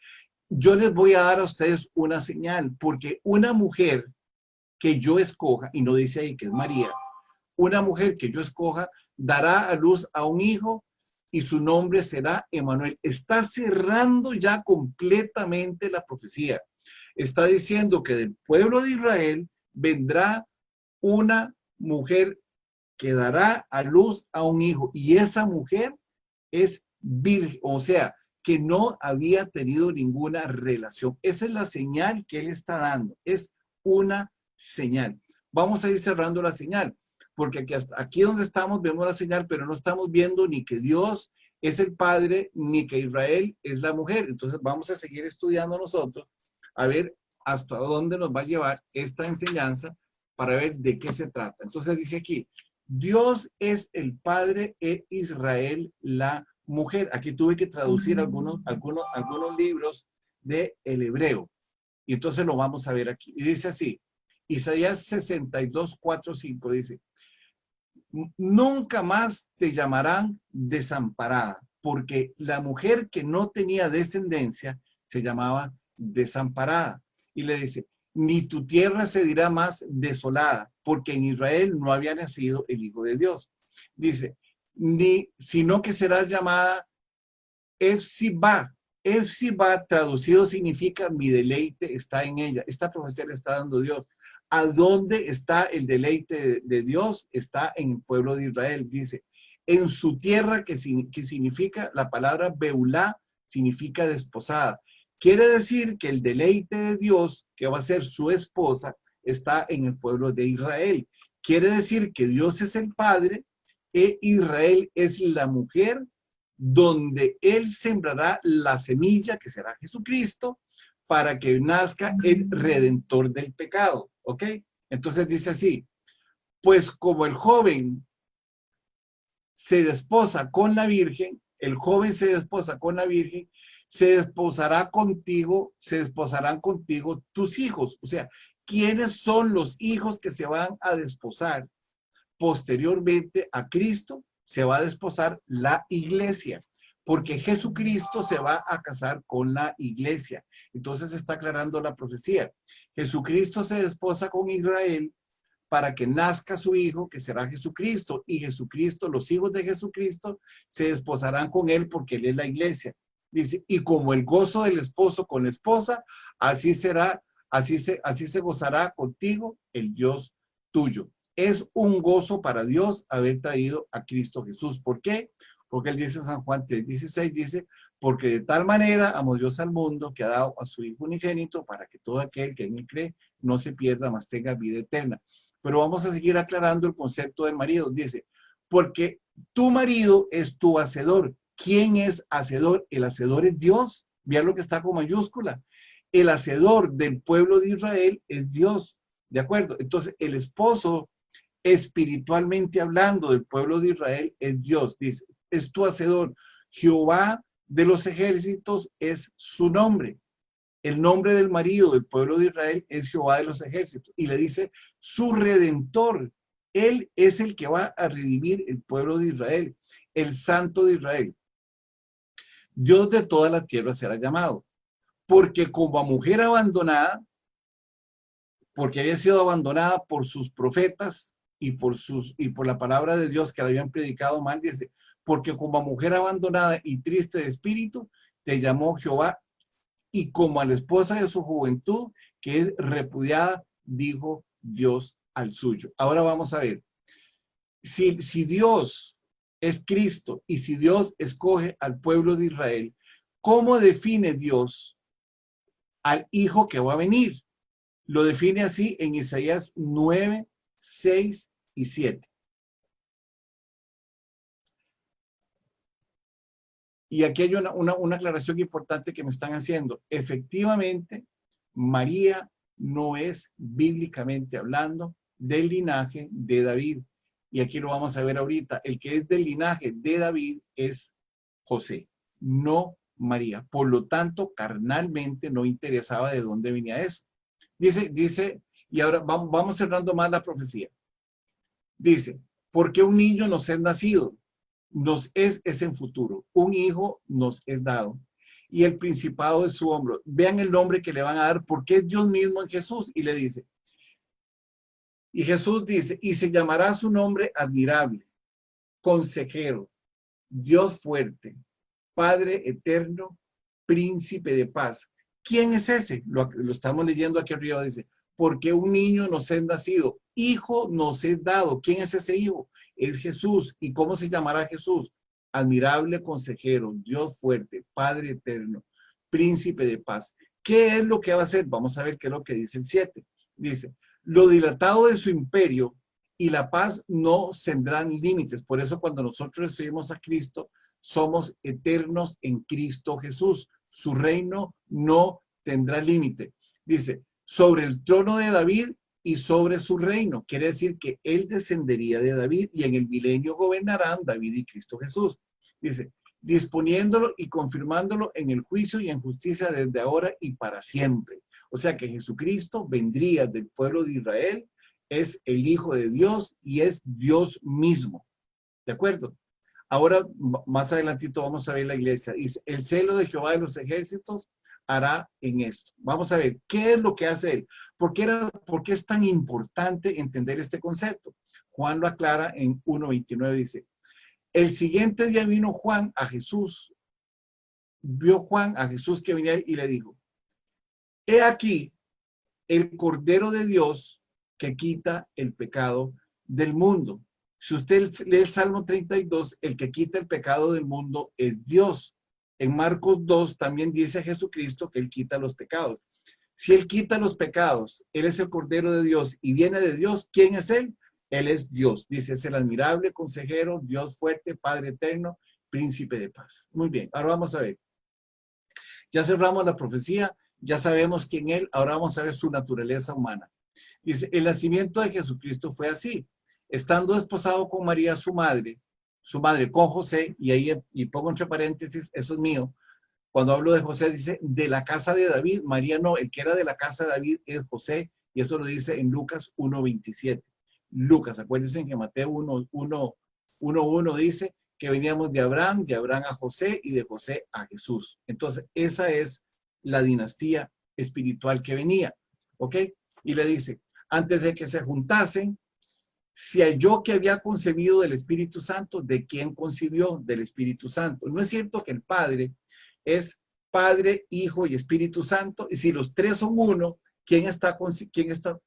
yo les voy a dar a ustedes una señal, porque una mujer que yo escoja, y no dice ahí que es María, una mujer que yo escoja dará a luz a un hijo y su nombre será Emanuel. Está cerrando ya completamente la profecía. Está diciendo que del pueblo de Israel vendrá una mujer que dará a luz a un hijo, y esa mujer es virgen, o sea, que no había tenido ninguna relación. Esa es la señal que él está dando, es una señal. Vamos a ir cerrando la señal, porque aquí donde estamos vemos la señal, pero no estamos viendo ni que Dios es el Padre, ni que Israel es la mujer. Entonces vamos a seguir estudiando nosotros, a ver hasta dónde nos va a llevar esta enseñanza para ver de qué se trata. Entonces dice aquí, Dios es el Padre e Israel la mujer. Aquí tuve que traducir algunos libros del hebreo. Y entonces lo vamos a ver aquí. Y dice así, Isaías 62, 4, 5 dice, nunca más te llamarán desamparada, porque la mujer que no tenía descendencia se llamaba desamparada. Y le dice, ni tu tierra se dirá más desolada, porque en Israel no había nacido el Hijo de Dios. Dice, sino que serás llamada Efsibá. Efsibá traducido significa mi deleite está en ella. Esta profecía le está dando Dios. ¿A dónde está el deleite de Dios? Está en el pueblo de Israel. Dice, en su tierra, que significa, la palabra Beulá, significa desposada. Quiere decir que el deleite de Dios, que va a ser su esposa, está en el pueblo de Israel. Quiere decir que Dios es el Padre e Israel es la mujer, donde Él sembrará la semilla, que será Jesucristo, para que nazca el Redentor del pecado. ¿Ok? Entonces dice así, pues como el joven se desposa con la Virgen, el joven se desposa con la Virgen, se desposarán contigo tus hijos. O sea, ¿quiénes son los hijos que se van a desposar? Posteriormente a Cristo se va a desposar la iglesia, porque Jesucristo se va a casar con la iglesia. Entonces está aclarando la profecía. Jesucristo se desposa con Israel para que nazca su hijo, que será Jesucristo, y Jesucristo, los hijos de Jesucristo, se desposarán con él porque él es la iglesia. Dice, y como el gozo del esposo con la esposa, así será, así se gozará contigo el Dios tuyo. Es un gozo para Dios haber traído a Cristo Jesús. ¿Por qué? Porque él dice en San Juan 3:16, dice, porque de tal manera amó Dios al mundo que ha dado a su Hijo unigénito para que todo aquel que en él cree no se pierda, mas tenga vida eterna. Pero vamos a seguir aclarando el concepto del marido. Dice, porque tu marido es tu hacedor. ¿Quién es hacedor? El hacedor es Dios. Vean lo que está con mayúscula. El hacedor del pueblo de Israel es Dios. ¿De acuerdo? Entonces, el esposo, espiritualmente hablando del pueblo de Israel, es Dios. Dice, es tu hacedor. Jehová de los ejércitos es su nombre. El nombre del marido del pueblo de Israel es Jehová de los ejércitos. Y le dice, su redentor. Él es el que va a redimir el pueblo de Israel, el santo de Israel. Dios de toda la tierra será llamado. Porque como a mujer abandonada, porque había sido abandonada por sus profetas y por la palabra de Dios que le habían predicado mal, dice, porque como a mujer abandonada y triste de espíritu, te llamó Jehová, y como a la esposa de su juventud, que es repudiada, dijo Dios al suyo. Ahora vamos a ver, si Dios es Cristo y si Dios escoge al pueblo de Israel, ¿cómo define Dios al hijo que va a venir? Lo define así en Isaías 9, 6 y 7. Y aquí hay una aclaración importante que me están haciendo. Efectivamente, María no es bíblicamente hablando del linaje de David. Y aquí lo vamos a ver ahorita. El que es del linaje de David es José, no María. Por lo tanto, carnalmente no interesaba de dónde venía eso. Dice, y ahora vamos cerrando más la profecía. Dice, porque un niño nos es nacido, nos es en futuro, un hijo nos es dado, y el principado de su hombro. Vean el nombre que le van a dar, porque es Dios mismo en Jesús, y le dice, y Jesús dice, y se llamará su nombre admirable, consejero, Dios fuerte, Padre eterno, príncipe de paz. ¿Quién es ese? Lo estamos leyendo aquí arriba, dice, porque un niño nos es nacido, hijo nos es dado. ¿Quién es ese hijo? Es Jesús. ¿Y cómo se llamará Jesús? Admirable consejero, Dios fuerte, Padre eterno, príncipe de paz. ¿Qué es lo que va a hacer? Vamos a ver qué es lo que dice el 7. Dice, lo dilatado de su imperio y la paz no tendrán límites. Por eso cuando nosotros recibimos a Cristo, somos eternos en Cristo Jesús. Su reino no tendrá límite. Dice, sobre el trono de David y sobre su reino. Quiere decir que él descendería de David y en el milenio gobernarán David y Cristo Jesús. Dice, disponiéndolo y confirmándolo en el juicio y en justicia desde ahora y para siempre. O sea que Jesucristo vendría del pueblo de Israel, es el Hijo de Dios y es Dios mismo. ¿De acuerdo? Ahora, más adelantito vamos a ver la iglesia. Dice, el celo de Jehová de los ejércitos hará en esto. Vamos a ver, ¿qué es lo que hace él? ¿Por qué es tan importante entender este concepto? Juan lo aclara en 1:29, dice, el siguiente día vino Juan a Jesús, vio Juan a Jesús que venía y le dijo, he aquí el Cordero de Dios que quita el pecado del mundo. Si usted lee el Salmo 32, el que quita el pecado del mundo es Dios. En Marcos 2 también dice Jesucristo que él quita los pecados. Si él quita los pecados, él es el Cordero de Dios y viene de Dios, ¿quién es él? Él es Dios. Dice, es el admirable consejero, Dios fuerte, Padre eterno, príncipe de paz. Muy bien, ahora vamos a ver. Ya cerramos la profecía, ya sabemos quién es, ahora vamos a ver su naturaleza humana. Dice, el nacimiento de Jesucristo fue así. Estando desposado con María, su madre con José, y ahí y pongo entre paréntesis, eso es mío. Cuando hablo de José, dice, de la casa de David, María no, el que era de la casa de David es José, y eso lo dice en Lucas 1:27. Lucas, acuérdense que Mateo 1:1 dice que veníamos de Abraham a José, y de José a Jesús. Entonces, esa es la dinastía espiritual que venía, ¿ok? Y le dice, antes de que se juntasen, se halló que había concebido del Espíritu Santo. ¿De quién concibió? Del Espíritu Santo. No es cierto que el Padre es Padre, Hijo y Espíritu Santo, y si los tres son uno, ¿quién está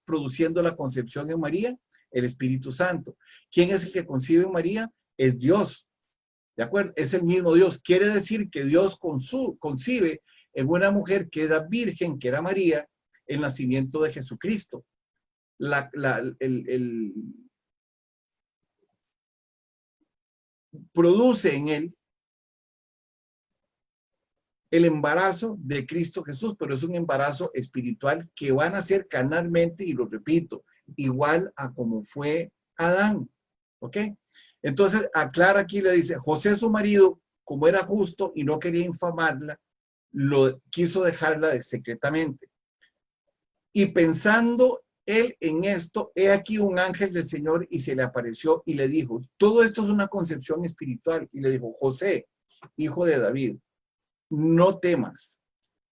produciendo la concepción en María? El Espíritu Santo. ¿Quién es el que concibe en María? Es Dios. ¿De acuerdo? Es el mismo Dios. Quiere decir que Dios concibe en una mujer que era virgen, que era María, el nacimiento de Jesucristo. Produce en él el embarazo de Cristo Jesús, pero es un embarazo espiritual que va a nacer carnalmente, y lo repito, igual a como fue Adán, ¿ok? Entonces, aclara aquí, le dice, José su marido, como era justo y no quería infamarla, lo quiso dejarla secretamente. Y pensando él en esto, he aquí un ángel del Señor y se le apareció y le dijo, todo esto es una concepción espiritual, y le dijo, José, hijo de David, no temas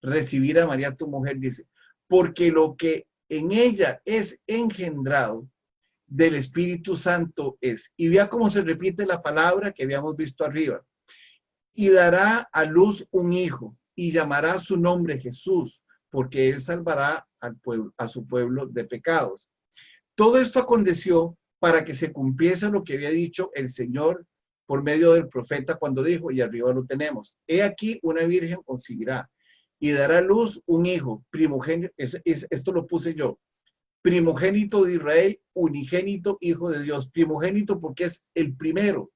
recibir a María tu mujer, dice, porque lo que en ella es engendrado del Espíritu Santo es. Y vea cómo se repite la palabra que habíamos visto arriba. Y dará a luz un hijo y llamará su nombre Jesús, porque él salvará a su pueblo de pecados. Todo esto aconteció para que se cumpliese lo que había dicho el Señor por medio del profeta cuando dijo, y arriba lo tenemos, he aquí una virgen concebirá y dará a luz un hijo, primogénito, esto lo puse yo, primogénito de Israel, unigénito, hijo de Dios, primogénito porque es el primero.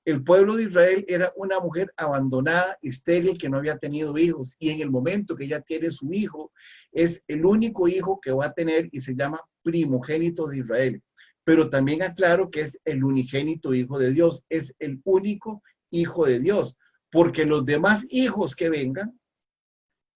El pueblo de Israel era una mujer abandonada, estéril, que no había tenido hijos, y en el momento que ella tiene su hijo, es el único hijo que va a tener y se llama primogénito de Israel. Pero también aclaro que es el unigénito hijo de Dios, es el único hijo de Dios. porque los demás hijos que vengan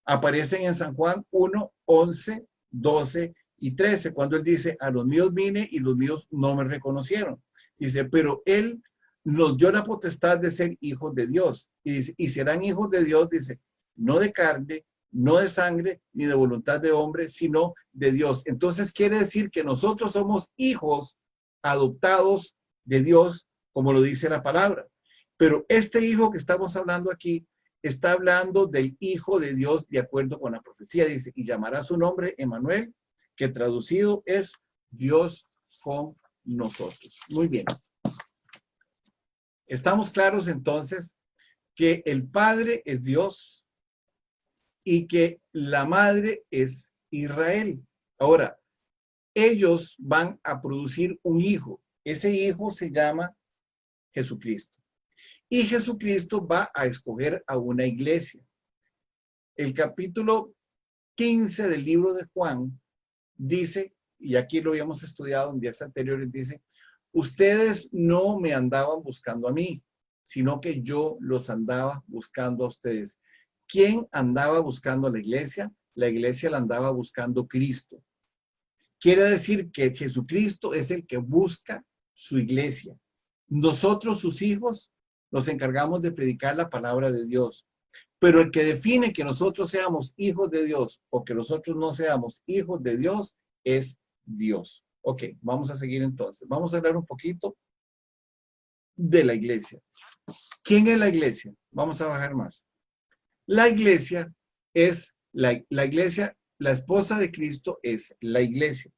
aparecen en San Juan 1, 11, 12 y 13, cuando él dice, a los míos vine y los míos no me reconocieron. Dice, pero él nos dio la potestad de ser hijos de Dios. Y dice, y serán hijos de Dios, dice, no de carne, no de sangre, ni de voluntad de hombre, sino de Dios. Entonces quiere decir que nosotros somos hijos adoptados de Dios, como lo dice la palabra. Pero este hijo que estamos hablando aquí, está hablando del Hijo de Dios de acuerdo con la profecía. Dice, y llamará su nombre Emmanuel, que traducido es Dios con nosotros. Muy bien. Estamos claros entonces que el Padre es Dios y que la Madre es Israel. Ahora, ellos van a producir un hijo. Ese hijo se llama Jesucristo. Y Jesucristo va a escoger a una iglesia. El capítulo 15 del libro de Juan dice, y aquí lo habíamos estudiado en días anteriores, dice, ustedes no me andaban buscando a mí, sino que yo los andaba buscando a ustedes. ¿Quién andaba buscando a la iglesia? La iglesia la andaba buscando Cristo. Quiere decir que Jesucristo es el que busca su iglesia. Nosotros, sus hijos, nos encargamos de predicar la palabra de Dios. Pero el que define que nosotros seamos hijos de Dios o que nosotros no seamos hijos de Dios es Dios. Ok, vamos a seguir entonces. Vamos a hablar un poquito de la iglesia. ¿Quién es la iglesia? Vamos a bajar más. La iglesia es la iglesia, la esposa de Cristo es la iglesia.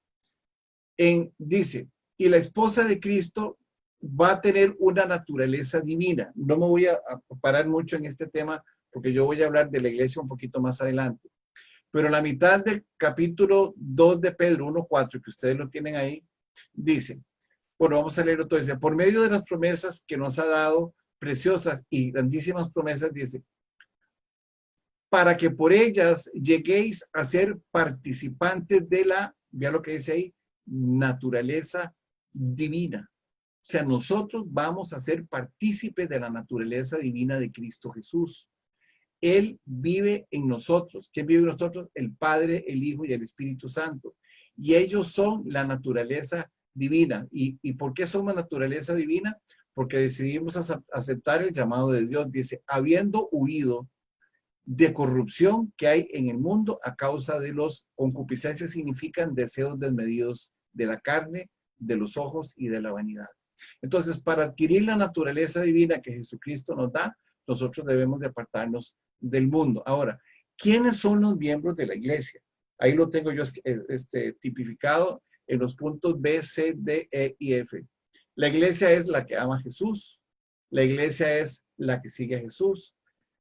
Dice, y la esposa de Cristo va a tener una naturaleza divina. No me voy a parar mucho en este tema porque yo voy a hablar de la iglesia un poquito más adelante. Pero la mitad del capítulo 2 de Pedro 1:4, que ustedes lo tienen ahí, dice, bueno, vamos a leerlo todo, dice, por medio de las promesas que nos ha dado, preciosas y grandísimas promesas, dice, para que por ellas lleguéis a ser participantes de la, vea lo que dice ahí, naturaleza divina. O sea, nosotros vamos a ser partícipes de la naturaleza divina de Cristo Jesús. Él vive en nosotros. ¿Quién vive en nosotros? El Padre, el Hijo y el Espíritu Santo. Y ellos son la naturaleza divina. ¿Y por qué somos naturaleza divina? Porque decidimos aceptar el llamado de Dios. Dice, habiendo huido de corrupción que hay en el mundo a causa de los concupiscencias, significan deseos desmedidos de la carne, de los ojos y de la vanidad. Entonces, para adquirir la naturaleza divina que Jesucristo nos da, nosotros debemos de apartarnos del mundo. Ahora, ¿quiénes son los miembros de la iglesia? Ahí lo tengo yo tipificado en los puntos B, C, D, E y F. La iglesia es la que ama a Jesús. La iglesia es la que sigue a Jesús.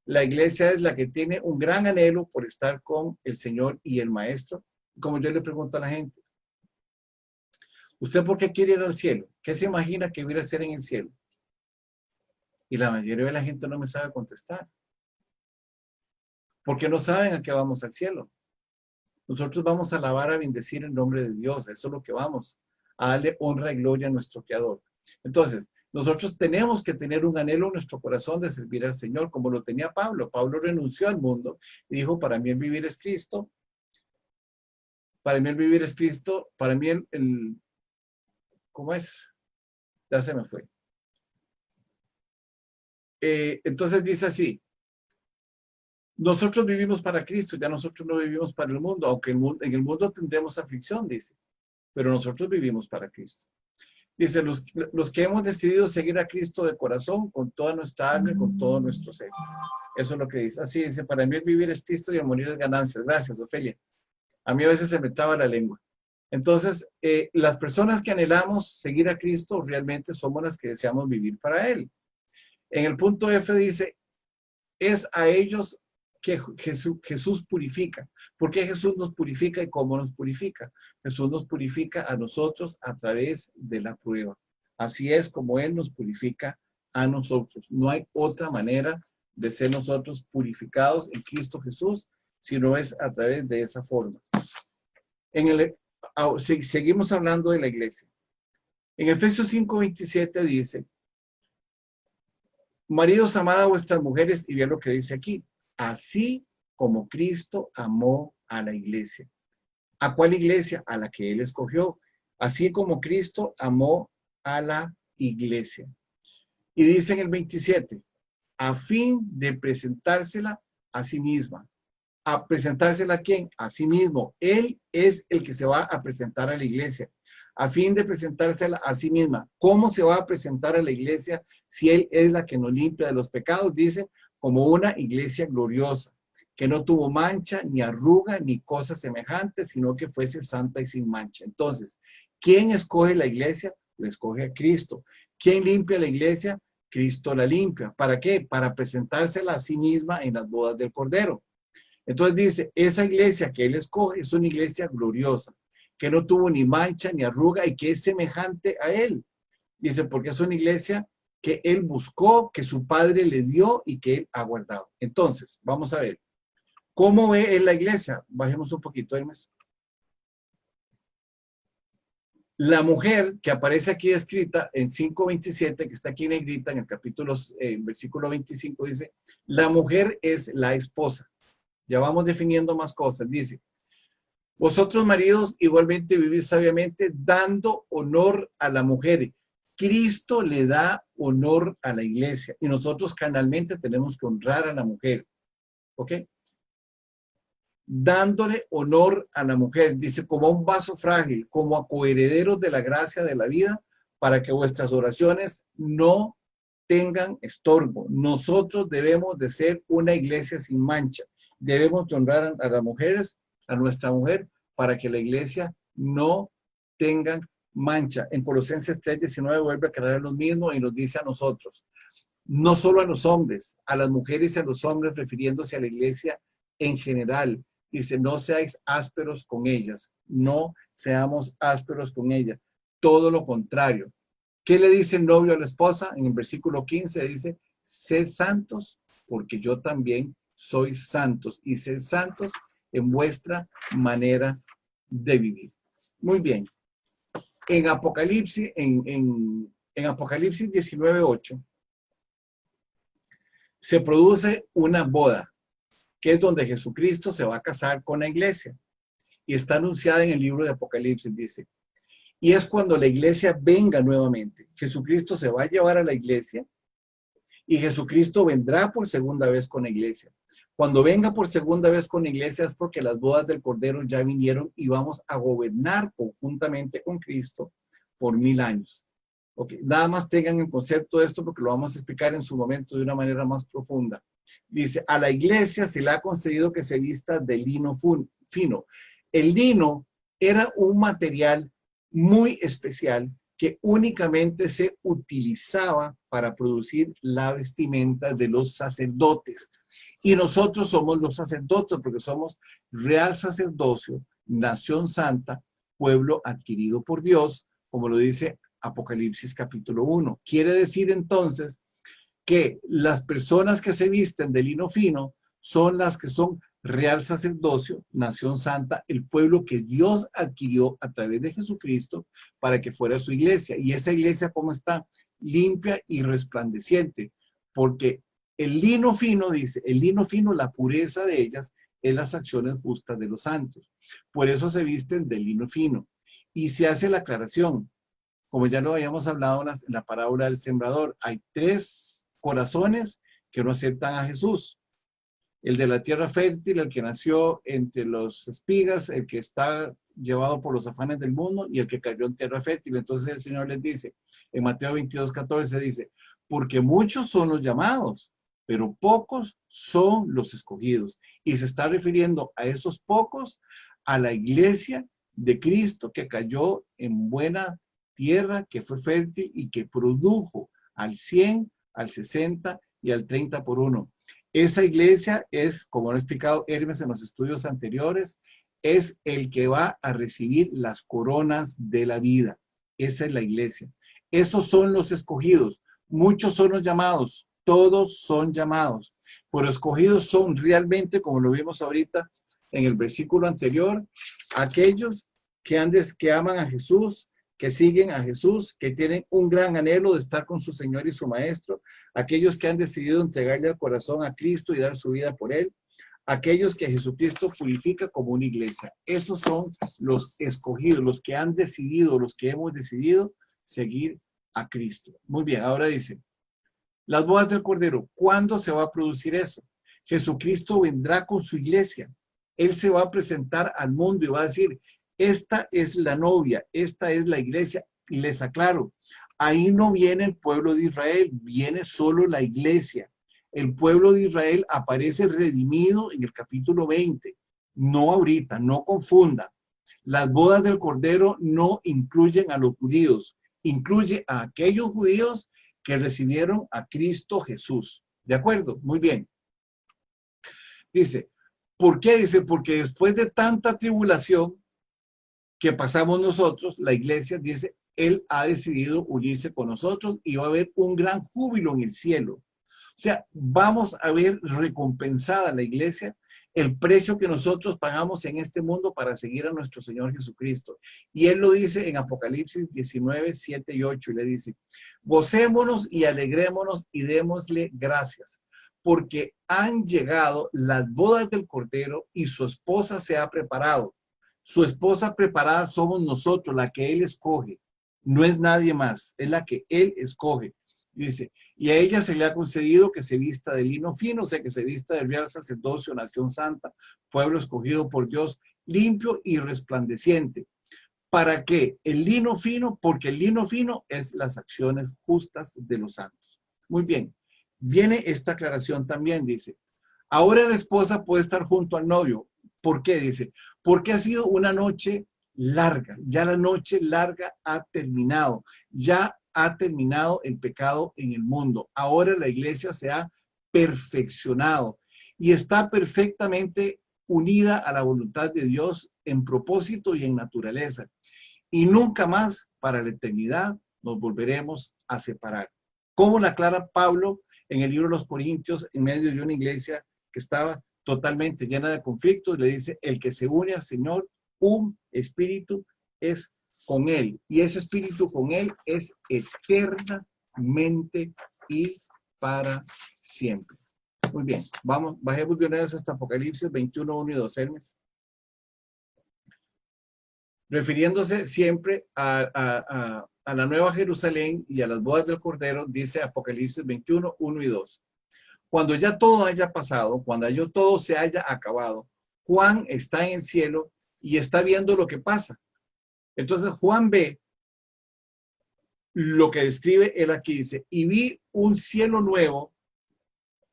La iglesia es la que tiene un gran anhelo por estar con el Señor y el Maestro. Como yo le pregunto a la gente, ¿usted por qué quiere ir al cielo? ¿Qué se imagina que hubiera a hacer en el cielo? Y la mayoría de la gente no me sabe contestar. Porque no saben a qué vamos al cielo. Nosotros vamos a alabar, a bendecir el nombre de Dios. Eso es lo que vamos. A darle honra y gloria a nuestro Creador. Entonces, nosotros tenemos que tener un anhelo en nuestro corazón de servir al Señor, como lo tenía Pablo. Pablo renunció al mundo y dijo, para mí el vivir es Cristo. Para mí el vivir es Cristo. Para mí ¿cómo es? Ya se me fue. Entonces dice así, nosotros vivimos para Cristo, ya nosotros no vivimos para el mundo, aunque en el mundo tendremos aflicción, dice, pero nosotros vivimos para Cristo. Dice, los que hemos decidido seguir a Cristo de corazón, con toda nuestra alma y con todo nuestro ser. Eso es lo que dice. Así dice, para mí el vivir es Cristo y el morir es ganancia. Gracias, Ofelia. A mí a veces se me traba la lengua. Entonces, las personas que anhelamos seguir a Cristo realmente somos las que deseamos vivir para Él. En el punto F dice, es a ellos que Jesús purifica. ¿Por qué Jesús nos purifica y cómo nos purifica? Jesús nos purifica a nosotros a través de la prueba. Así es como Él nos purifica a nosotros. No hay otra manera de ser nosotros purificados en Cristo Jesús, sino es a través de esa forma. Seguimos hablando de la iglesia. En Efesios 5:27 dice, Maridos, amad a vuestras mujeres, y vean lo que dice aquí, así como Cristo amó a la iglesia. ¿A cuál iglesia? A la que él escogió. Así como Cristo amó a la iglesia. Y dice en el 27, a fin de presentársela a sí misma. ¿A presentársela a quién? A sí mismo. Él es el que se va a presentar a la iglesia, a fin de presentársela a sí misma. ¿Cómo se va a presentar a la iglesia si él es la que nos limpia de los pecados? Dice, como una iglesia gloriosa, que no tuvo mancha, ni arruga, ni cosa semejante, sino que fuese santa y sin mancha. Entonces, ¿quién escoge la iglesia? La escoge a Cristo. ¿Quién limpia la iglesia? Cristo la limpia. ¿Para qué? Para presentársela a sí misma en las bodas del Cordero. Entonces dice, esa iglesia que él escoge es una iglesia gloriosa, que no tuvo ni mancha ni arruga y que es semejante a él. Dice, porque es una iglesia que él buscó, que su padre le dio y que él ha guardado. Entonces, vamos a ver, ¿cómo ve él la iglesia? Bajemos un poquito, Hermes. La mujer que aparece aquí escrita en 5:27, que está aquí en negrita, en el capítulo, versículo 25, dice, la mujer es la esposa. Ya vamos definiendo más cosas. Dice, vosotros maridos igualmente vivís sabiamente dando honor a la mujer. Cristo le da honor a la iglesia y nosotros carnalmente tenemos que honrar a la mujer. ¿Ok? Dándole honor a la mujer. Dice, como a un vaso frágil, como a coherederos de la gracia de la vida, para que vuestras oraciones no tengan estorbo. Nosotros debemos de ser una iglesia sin mancha. Debemos de honrar a las mujeres, a nuestra mujer, para que la iglesia no tenga mancha. En Colosenses 3:19 vuelve a crear lo mismo y nos dice a nosotros, no solo a los hombres, a las mujeres y a los hombres, refiriéndose a la iglesia en general. Dice, no seáis ásperos con ellas, no seamos ásperos con ellas. Todo lo contrario. ¿Qué le dice el novio a la esposa? En el versículo 15 dice, sed santos, porque yo también soy santos, y sed santos en vuestra manera de vivir. Muy bien. En Apocalipsis, en Apocalipsis 19:8, se produce una boda, que es donde Jesucristo se va a casar con la iglesia. Y está anunciada en el libro de Apocalipsis, dice. Y es cuando la iglesia venga nuevamente. Jesucristo se va a llevar a la iglesia y Jesucristo vendrá por segunda vez con la iglesia. Cuando venga por segunda vez con la iglesia es porque las bodas del Cordero ya vinieron y vamos a gobernar conjuntamente con Cristo por 1000 años. Okay. Nada más tengan en concepto esto porque lo vamos a explicar en su momento de una manera más profunda. Dice, a la iglesia se le ha concedido que se vista de lino fino. El lino era un material muy especial que únicamente se utilizaba para producir la vestimenta de los sacerdotes. Y nosotros somos los sacerdotes porque somos real sacerdocio, nación santa, pueblo adquirido por Dios, como lo dice Apocalipsis capítulo 1. Quiere decir entonces que las personas que se visten de lino fino son las que son real sacerdocio, nación santa, el pueblo que Dios adquirió a través de Jesucristo para que fuera su iglesia. Y esa iglesia, ¿cómo está? Limpia y resplandeciente, porque el lino fino, dice, el lino fino, la pureza de ellas es las acciones justas de los santos. Por eso se visten de lino fino. Y se hace la aclaración, como ya lo habíamos hablado en la parábola del sembrador, hay 3 corazones que no aceptan a Jesús. El de la tierra fértil, el que nació entre las espigas, el que está llevado por los afanes del mundo y el que cayó en tierra fértil. Entonces el Señor les dice, en Mateo 22:14 dice, porque muchos son los llamados, pero pocos son los escogidos. Y se está refiriendo a esos pocos, a la iglesia de Cristo que cayó en buena tierra, que fue fértil y que produjo al 100, al 60 y al 30 por uno. Esa iglesia es, como lo ha explicado Hermes en los estudios anteriores, es el que va a recibir las coronas de la vida. Esa es la iglesia. Esos son los escogidos. Muchos son los llamados. Todos son llamados. Pero escogidos son realmente, como lo vimos ahorita en el versículo anterior, aquellos que aman a Jesús, que siguen a Jesús, que tienen un gran anhelo de estar con su Señor y su Maestro, aquellos que han decidido entregarle el corazón a Cristo y dar su vida por Él, aquellos que Jesucristo purifica como una iglesia. Esos son los escogidos, los que han decidido, los que hemos decidido seguir a Cristo. Muy bien, ahora dice, las bodas del Cordero, ¿cuándo se va a producir eso? Jesucristo vendrá con su iglesia. Él se va a presentar al mundo y va a decir, esta es la novia, esta es la iglesia. Y les aclaro, ahí no viene el pueblo de Israel, viene solo la iglesia. El pueblo de Israel aparece redimido en el capítulo 20. No ahorita, no confunda. Las bodas del Cordero no incluyen a los judíos, incluye a aquellos judíos que recibieron a Cristo Jesús. ¿De acuerdo? Muy bien. Dice, ¿por qué? Dice, porque después de tanta tribulación que pasamos nosotros, la iglesia, dice, Él ha decidido unirse con nosotros y va a haber un gran júbilo en el cielo. O sea, vamos a ver recompensada la iglesia el precio que nosotros pagamos en este mundo para seguir a nuestro Señor Jesucristo. Y Él lo dice en Apocalipsis 19, 7 y 8, y le dice, gocémonos y alegrémonos y démosle gracias, porque han llegado las bodas del Cordero y su esposa se ha preparado. Su esposa preparada somos nosotros, la que Él escoge. No es nadie más, es la que Él escoge. Dice, y a ella se le ha concedido que se vista de lino fino, o sea, que se vista de real sacerdocio, nación santa, pueblo escogido por Dios, limpio y resplandeciente. ¿Para qué? El lino fino, porque el lino fino es las acciones justas de los santos. Muy bien, viene esta aclaración también, dice, ahora la esposa puede estar junto al novio. ¿Por qué? Dice, porque ha sido una noche larga, ya la noche larga ha terminado, ya ha terminado el pecado en el mundo. Ahora la iglesia se ha perfeccionado y está perfectamente unida a la voluntad de Dios en propósito y en naturaleza. Y nunca más para la eternidad nos volveremos a separar. Como la aclara Pablo en el libro de los Corintios, en medio de una iglesia que estaba totalmente llena de conflictos, le dice, el que se une al Señor, un espíritu es con Él. Y ese espíritu con Él es eternamente y para siempre. Muy bien, vamos, bajemos de una vez hasta Apocalipsis 21, 1 y 2, Hermes. Refiriéndose siempre a la Nueva Jerusalén y a las bodas del Cordero, dice Apocalipsis 21, 1 y 2. Cuando ya todo haya pasado, cuando ya todo se haya acabado, Juan está en el cielo y está viendo lo que pasa. Entonces Juan ve lo que describe él aquí, dice, y vi un cielo nuevo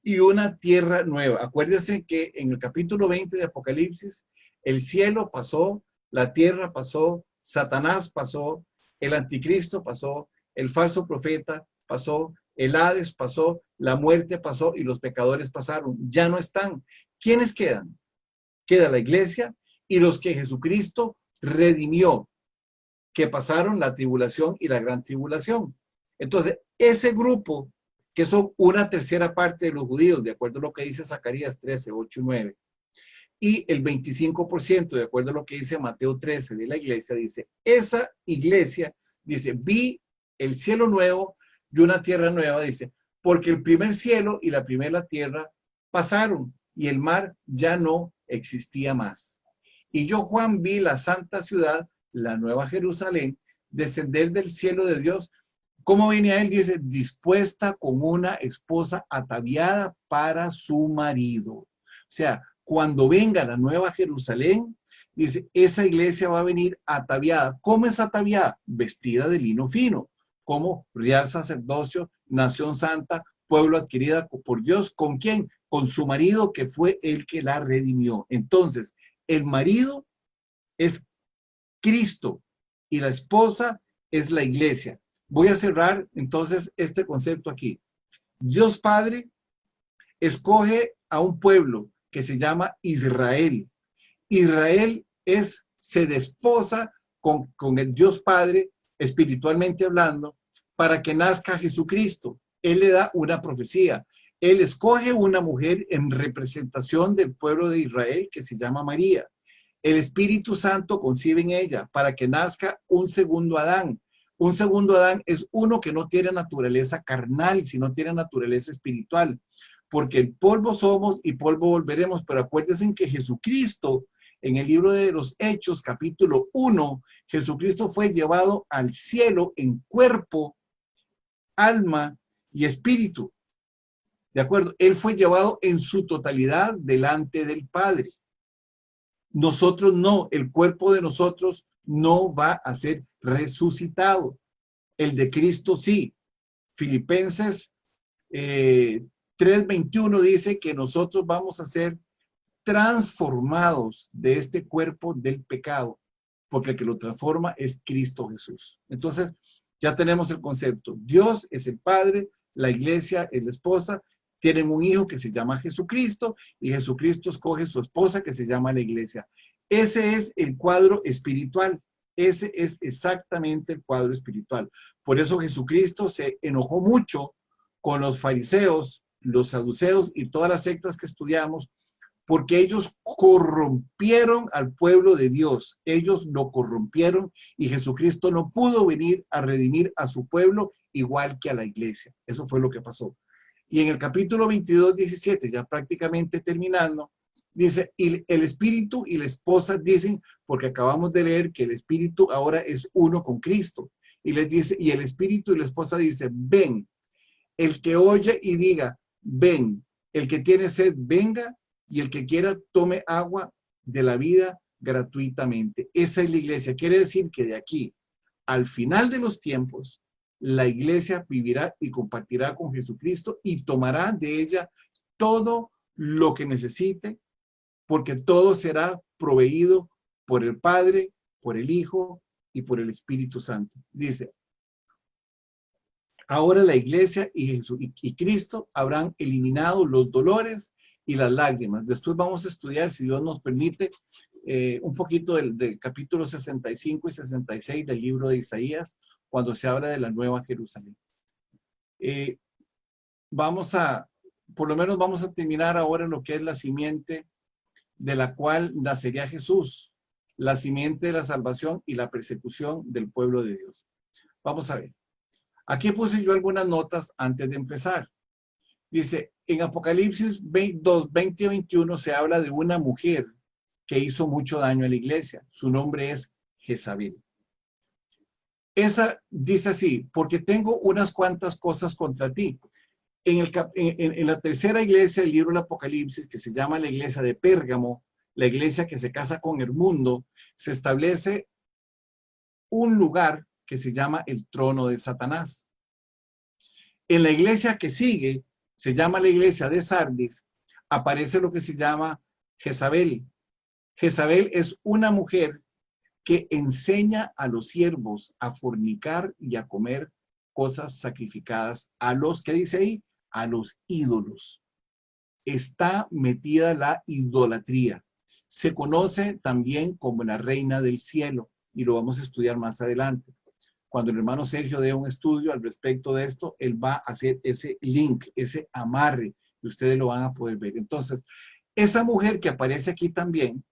y una tierra nueva. Acuérdense que en el capítulo 20 de Apocalipsis, el cielo pasó, la tierra pasó, Satanás pasó, el anticristo pasó, el falso profeta pasó, el Hades pasó, la muerte pasó y los pecadores pasaron. Ya no están. ¿Quiénes quedan? Queda la iglesia y los que Jesucristo redimió, que pasaron la tribulación y la gran tribulación. Entonces, ese grupo, que son una tercera parte de los judíos, de acuerdo a lo que dice Zacarías 13, 8 y 9, y el 25%, de acuerdo a lo que dice Mateo 13 de la iglesia, dice, esa iglesia, dice, vi el cielo nuevo y una tierra nueva, dice, porque el primer cielo y la primera tierra pasaron y el mar ya no existía más. Y yo, Juan, vi la santa ciudad, la nueva Jerusalén, descender del cielo de Dios. ¿Cómo venía él? Dice, dispuesta como una esposa ataviada para su marido. O sea, cuando venga la nueva Jerusalén, dice, esa iglesia va a venir ataviada. ¿Cómo es ataviada? Vestida de lino fino, como real sacerdocio, nación santa, pueblo adquirida por Dios. ¿Con quién? Con su marido, que fue el que la redimió. Entonces, el marido es Cristo y la esposa es la iglesia. Voy a cerrar entonces este concepto aquí. Dios Padre escoge a un pueblo que se llama Israel. Israel se desposa con el Dios Padre, espiritualmente hablando, para que nazca Jesucristo. Él le da una profecía. Él escoge una mujer en representación del pueblo de Israel que se llama María. El Espíritu Santo concibe en ella para que nazca un segundo Adán. Un segundo Adán es uno que no tiene naturaleza carnal, sino tiene naturaleza espiritual. Porque el polvo somos y polvo volveremos. Pero acuérdense que Jesucristo, en el libro de los Hechos, capítulo 1, Jesucristo fue llevado al cielo en cuerpo, alma y espíritu. ¿De acuerdo? Él fue llevado en su totalidad delante del Padre. Nosotros no, el cuerpo de nosotros no va a ser resucitado. El de Cristo sí. Filipenses 3:21 dice que nosotros vamos a ser transformados de este cuerpo del pecado, porque el que lo transforma es Cristo Jesús. Entonces, ya tenemos el concepto. Dios es el Padre, la iglesia es la esposa, tienen un hijo que se llama Jesucristo y Jesucristo escoge su esposa que se llama la iglesia. Ese es el cuadro espiritual. Ese es exactamente el cuadro espiritual. Por eso Jesucristo se enojó mucho con los fariseos, los saduceos y todas las sectas que estudiamos, porque ellos corrompieron al pueblo de Dios. Ellos lo corrompieron y Jesucristo no pudo venir a redimir a su pueblo igual que a la iglesia. Eso fue lo que pasó. Y en el capítulo 22, 17, ya prácticamente terminando, dice, y el espíritu y la esposa dicen, porque acabamos de leer que el espíritu ahora es uno con Cristo. Y les dice, y el espíritu y la esposa dicen, ven. El que oye y diga, ven. El que tiene sed, venga. Y el que quiera, tome agua de la vida gratuitamente. Esa es la iglesia. Quiere decir que de aquí al final de los tiempos, la iglesia vivirá y compartirá con Jesucristo y tomará de ella todo lo que necesite, porque todo será proveído por el Padre, por el Hijo y por el Espíritu Santo. Dice, ahora la iglesia y Cristo habrán eliminado los dolores y las lágrimas. Después vamos a estudiar, si Dios nos permite, un poquito del capítulo 65 y 66 del libro de Isaías, cuando se habla de la Nueva Jerusalén. Por lo menos vamos a terminar ahora en lo que es la simiente de la cual nacería Jesús, la simiente de la salvación y la persecución del pueblo de Dios. Vamos a ver. Aquí puse yo algunas notas antes de empezar. Dice, en Apocalipsis 2, 20 y 21 se habla de una mujer que hizo mucho daño a la iglesia. Su nombre es Jezabel. Esa dice así, porque tengo unas cuantas cosas contra ti. En la tercera iglesia del libro del Apocalipsis, que se llama la iglesia de Pérgamo, la iglesia que se casa con el mundo, se establece un lugar que se llama el trono de Satanás. En la iglesia que sigue, se llama la iglesia de Sardis, aparece lo que se llama Jezabel. Jezabel es una mujer que enseña a los siervos a fornicar y a comer cosas sacrificadas a los, ¿qué dice ahí? A los ídolos. Está metida la idolatría. Se conoce también como la reina del cielo y lo vamos a estudiar más adelante. Cuando el hermano Sergio dé un estudio al respecto de esto, él va a hacer ese link, ese amarre, y ustedes lo van a poder ver. Entonces, esa mujer que aparece aquí también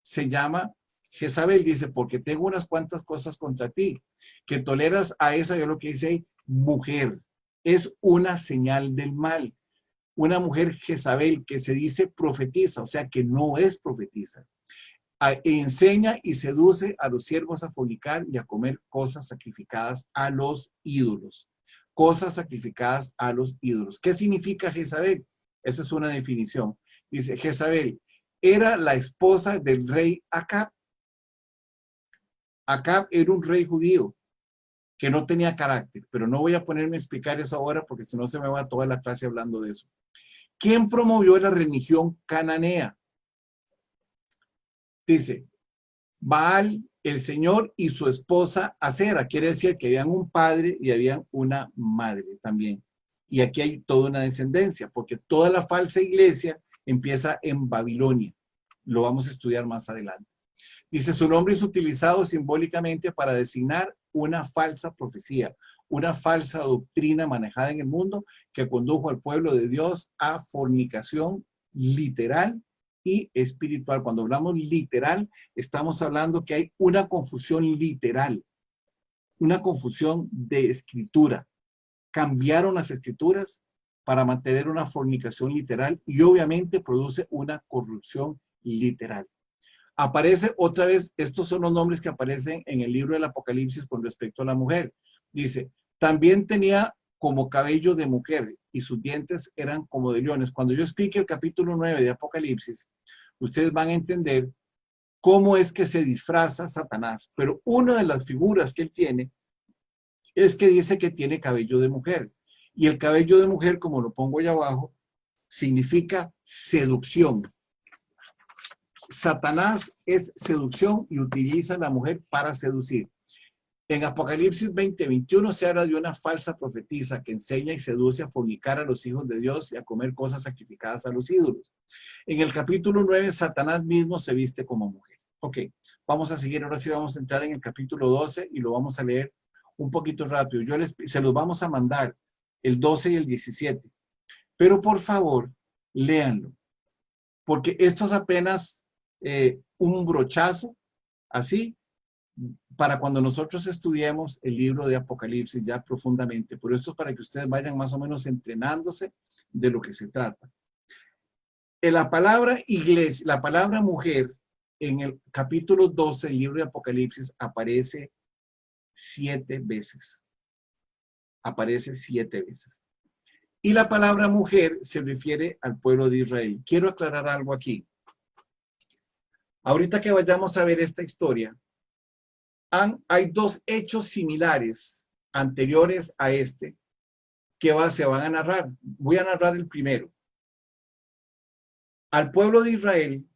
se llama Jezabel, dice, porque tengo unas cuantas cosas contra ti, que toleras a esa, yo lo que dice ahí, mujer. Es una señal del mal. Una mujer Jezabel que se dice profetiza, o sea que no es profetiza. Enseña y seduce a los siervos a fornicar y a comer cosas sacrificadas a los ídolos. Cosas sacrificadas a los ídolos. ¿Qué significa Jezabel? Esa es una definición. Dice, Jezabel era la esposa del rey Acab. Acab era un rey judío que no tenía carácter, pero no voy a ponerme a explicar eso ahora porque si no se me va toda la clase hablando de eso. ¿Quién promovió la religión cananea? Dice, Baal, el Señor y su esposa Acera. Quiere decir que habían un padre y habían una madre también. Y aquí hay toda una descendencia, porque toda la falsa iglesia empieza en Babilonia. Lo vamos a estudiar más adelante. Dice, su nombre es utilizado simbólicamente para designar una falsa profecía, una falsa doctrina manejada en el mundo que condujo al pueblo de Dios a fornicación literal y espiritual. Cuando hablamos literal, estamos hablando que hay una confusión literal, una confusión de escritura. Cambiaron las escrituras para mantener una fornicación literal y obviamente produce una corrupción literal. Aparece otra vez, estos son los nombres que aparecen en el libro del Apocalipsis con respecto a la mujer. Dice, también tenía como cabello de mujer y sus dientes eran como de leones. Cuando yo explique el capítulo 9 de Apocalipsis, ustedes van a entender cómo es que se disfraza Satanás. Pero una de las figuras que él tiene es que dice que tiene cabello de mujer. Y el cabello de mujer, como lo pongo allá abajo, significa seducción. Satanás es seducción y utiliza a la mujer para seducir. En Apocalipsis 20:21 se habla de una falsa profetisa que enseña y seduce a fornicar a los hijos de Dios y a comer cosas sacrificadas a los ídolos. En el capítulo 9, Satanás mismo se viste como mujer. Ok, vamos a seguir. Ahora sí vamos a entrar en el capítulo 12 y lo vamos a leer un poquito rápido. Se los vamos a mandar el 12 y el 17. Pero por favor, léanlo. Porque esto es apenas un brochazo, así, para cuando nosotros estudiemos el libro de Apocalipsis ya profundamente. Por esto es para que ustedes vayan más o menos entrenándose de lo que se trata. En la palabra iglesia, la palabra mujer, en el capítulo 12 del libro de Apocalipsis aparece 7 veces. Aparece 7 veces. Y la palabra mujer se refiere al pueblo de Israel. Quiero aclarar algo aquí. Ahorita que vayamos a ver esta historia, hay 2 hechos similares anteriores a este que se van a narrar. Voy a narrar el primero. Al pueblo de Israel,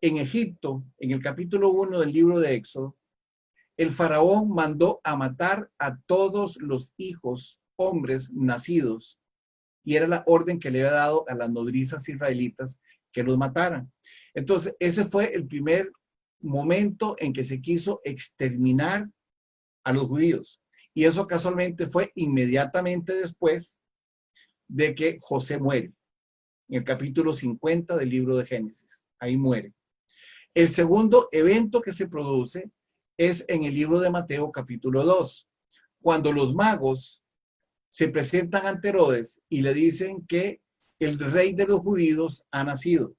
en Egipto, en el capítulo 1 del libro de Éxodo, el faraón mandó a matar a todos los hijos hombres nacidos y era la orden que le había dado a las nodrizas israelitas que los mataran. Entonces, ese fue el primer momento en que se quiso exterminar a los judíos. Y eso casualmente fue inmediatamente después de que José muere, en el capítulo 50 del libro de Génesis. Ahí muere. El segundo evento que se produce es en el libro de Mateo, capítulo 2, cuando los magos se presentan ante Herodes y le dicen que el rey de los judíos ha nacido.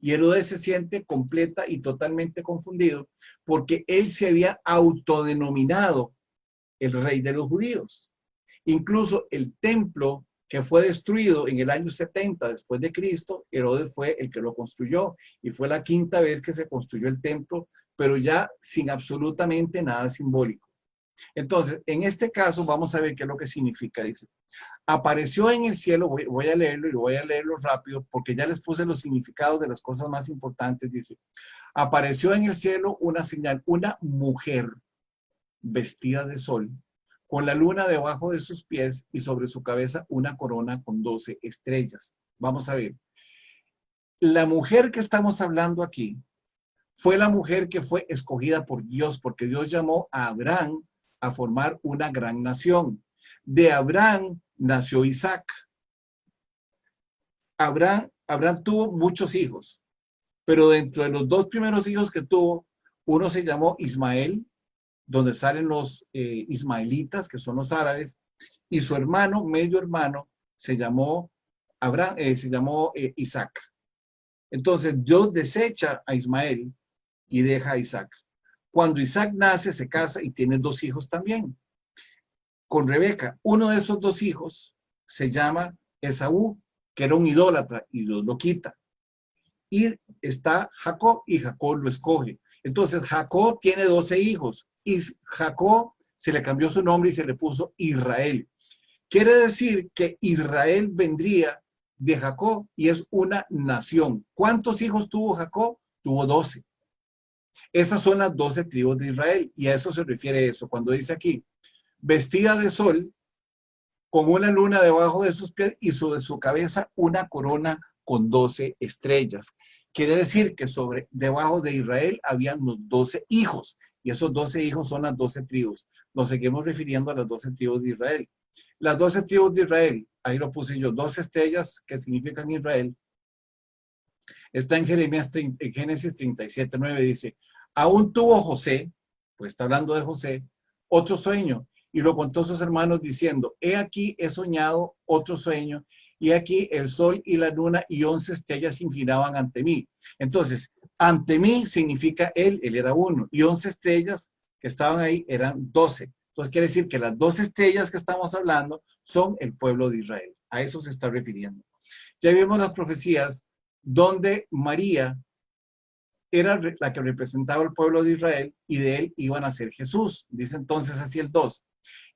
Y Herodes se siente completa y totalmente confundido porque él se había autodenominado el rey de los judíos. Incluso el templo que fue destruido en el año 70 después de Cristo, Herodes fue el que lo construyó y fue la 5ª vez que se construyó el templo, pero ya sin absolutamente nada simbólico. Entonces, en este caso, vamos a ver qué es lo que significa. Dice, apareció en el cielo, voy a leerlo y voy a leerlo rápido porque ya les puse los significados de las cosas más importantes. Dice, apareció en el cielo una señal, una mujer vestida de sol, con la luna debajo de sus pies y sobre su cabeza una corona con 12 estrellas. Vamos a ver. La mujer que estamos hablando aquí fue la mujer que fue escogida por Dios, porque Dios llamó a Abraham a formar una gran nación. De Abraham nació Isaac. Abraham tuvo muchos hijos, pero dentro de los 2 primeros hijos que tuvo, uno se llamó Ismael, donde salen los ismaelitas, que son los árabes, y su hermano, medio hermano, se llamó Isaac. Entonces Dios desecha a Ismael y deja a Isaac. Cuando Isaac nace, se casa y tiene 2 hijos también. Con Rebeca, uno de esos 2 hijos se llama Esaú, que era un idólatra, y Dios lo quita. Y está Jacob, y Jacob lo escoge. Entonces Jacob tiene 12 hijos, y Jacob se le cambió su nombre y se le puso Israel. Quiere decir que Israel vendría de Jacob y es una nación. ¿Cuántos hijos tuvo Jacob? Tuvo 12. Esas son las 12 tribus de Israel y a eso se refiere eso. Cuando dice aquí, vestida de sol, con una luna debajo de sus pies y sobre su cabeza una corona con 12 estrellas. Quiere decir que debajo de Israel habían los 12 hijos y esos 12 hijos son las 12 tribus. Nos seguimos refiriendo a las 12 tribus de Israel. Las 12 tribus de Israel, ahí lo puse yo, 12 estrellas que significan Israel, Está en en Génesis 37:9, dice, aún tuvo José, pues está hablando de José, otro sueño, y lo contó a sus hermanos diciendo, he aquí he soñado otro sueño, y aquí el sol y la luna y 11 estrellas se inclinaban ante mí. Entonces, ante mí significa él era uno, y 11 estrellas que estaban ahí eran 12. Entonces quiere decir que las 12 estrellas que estamos hablando son el pueblo de Israel. A eso se está refiriendo. Ya vimos las profecías donde María era la que representaba al pueblo de Israel y de él iba a nacer Jesús. Dice entonces así el 2.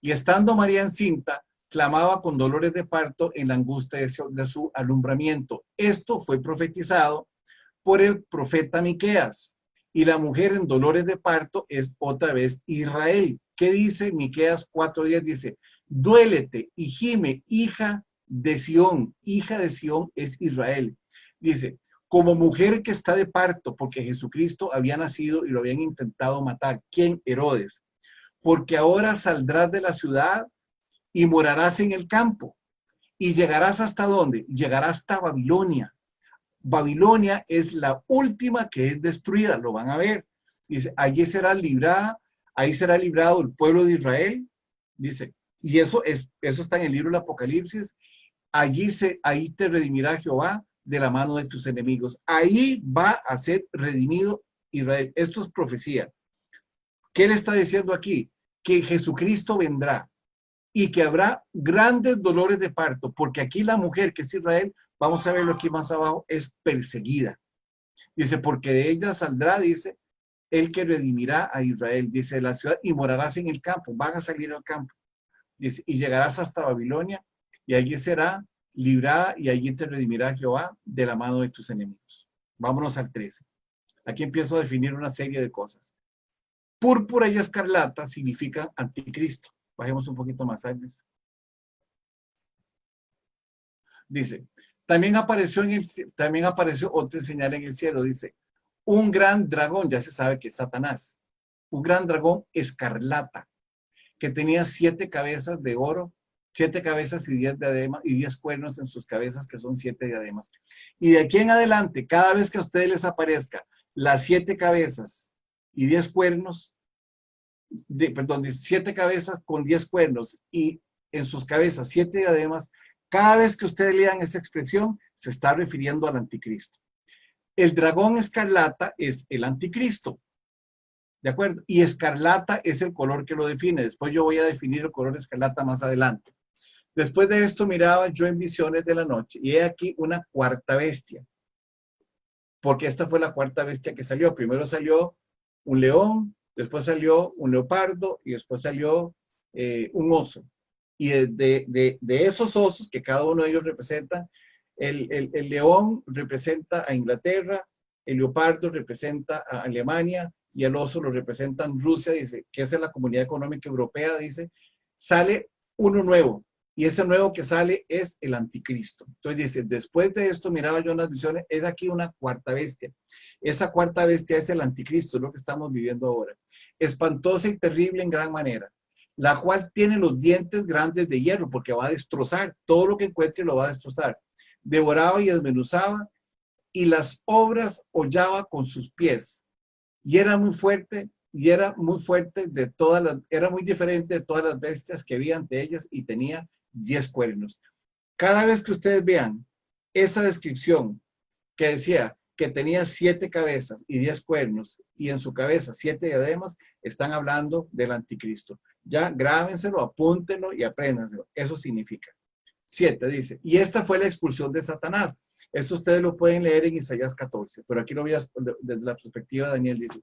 Y estando María encinta, clamaba con dolores de parto en la angustia de su alumbramiento. Esto fue profetizado por el profeta Miqueas. Y la mujer en dolores de parto es otra vez Israel. ¿Qué dice Miqueas 4:10? Dice, duélete y gime, hija de Sión. Hija de Sión es Israel. Dice, como mujer que está de parto, porque Jesucristo había nacido y lo habían intentado matar. ¿Quién? Herodes. Porque ahora saldrás de la ciudad y morarás en el campo. ¿Y llegarás hasta dónde? Llegarás hasta Babilonia. Babilonia es la última que es destruida, lo van a ver. Dice, allí será librada, ahí será librado el pueblo de Israel. Dice, y eso está en el libro del Apocalipsis. Ahí te redimirá Jehová de la mano de tus enemigos. Ahí va a ser redimido Israel. Esto es profecía. ¿Qué le está diciendo aquí? Que Jesucristo vendrá y que habrá grandes dolores de parto, porque aquí la mujer que es Israel, vamos a verlo aquí más abajo, es perseguida. Dice, porque de ella saldrá, dice, el que redimirá a Israel, dice, de la ciudad y morarás en el campo, van a salir al campo. Dice, y llegarás hasta Babilonia y allí será librada y allí te redimirá Jehová de la mano de tus enemigos. Vámonos al 13. Aquí empiezo a definir una serie de cosas. Púrpura y escarlata significan anticristo. Bajemos un poquito más, Agnes. Dice, también apareció otra señal en el cielo, dice, un gran dragón, ya se sabe que es Satanás, un gran dragón escarlata, que tenía 7 cabezas de oro, 7 cabezas y 10 diademas, y 10 cuernos en sus cabezas, que son 7 diademas. Y de aquí en adelante, cada vez que a ustedes les aparezca las 7 cabezas y 10 cuernos, 7 cabezas con 10 cuernos y en sus cabezas 7 diademas, cada vez que ustedes lean esa expresión, se está refiriendo al anticristo. El dragón escarlata es el anticristo, ¿de acuerdo? Y escarlata es el color que lo define. Después yo voy a definir el color escarlata más adelante. Después de esto miraba yo en visiones de la noche y he aquí una cuarta bestia, porque esta fue la cuarta bestia que salió. Primero salió un león, después salió un leopardo y después salió un oso. Y de esos osos, que cada uno de ellos representa, el león representa a Inglaterra, el leopardo representa a Alemania y el oso lo representan Rusia, dice, que esa es la Comunidad Económica Europea, dice, sale uno nuevo. Y ese nuevo que sale es el anticristo. Entonces dice, después de esto miraba yo en las visiones, es aquí una cuarta bestia. Esa cuarta bestia es el anticristo, es lo que estamos viviendo ahora. Espantosa y terrible en gran manera, la cual tiene los dientes grandes de hierro, porque va a destrozar, todo lo que encuentre lo va a destrozar. Devoraba y desmenuzaba, y las obras hollaba con sus pies. Y era muy fuerte, era muy diferente de todas las bestias que había ante ellas, y tenía 10 cuernos. Cada vez que ustedes vean esa descripción que decía que tenía 7 cabezas y 10 cuernos y en su cabeza 7 diademas, están hablando del anticristo. Ya grábenselo, apúntenlo y apréndanselo. Eso significa. 7 dice, y esta fue la expulsión de Satanás. Esto ustedes lo pueden leer en Isaías 14, pero aquí lo voy a desde la perspectiva de Daniel, dice.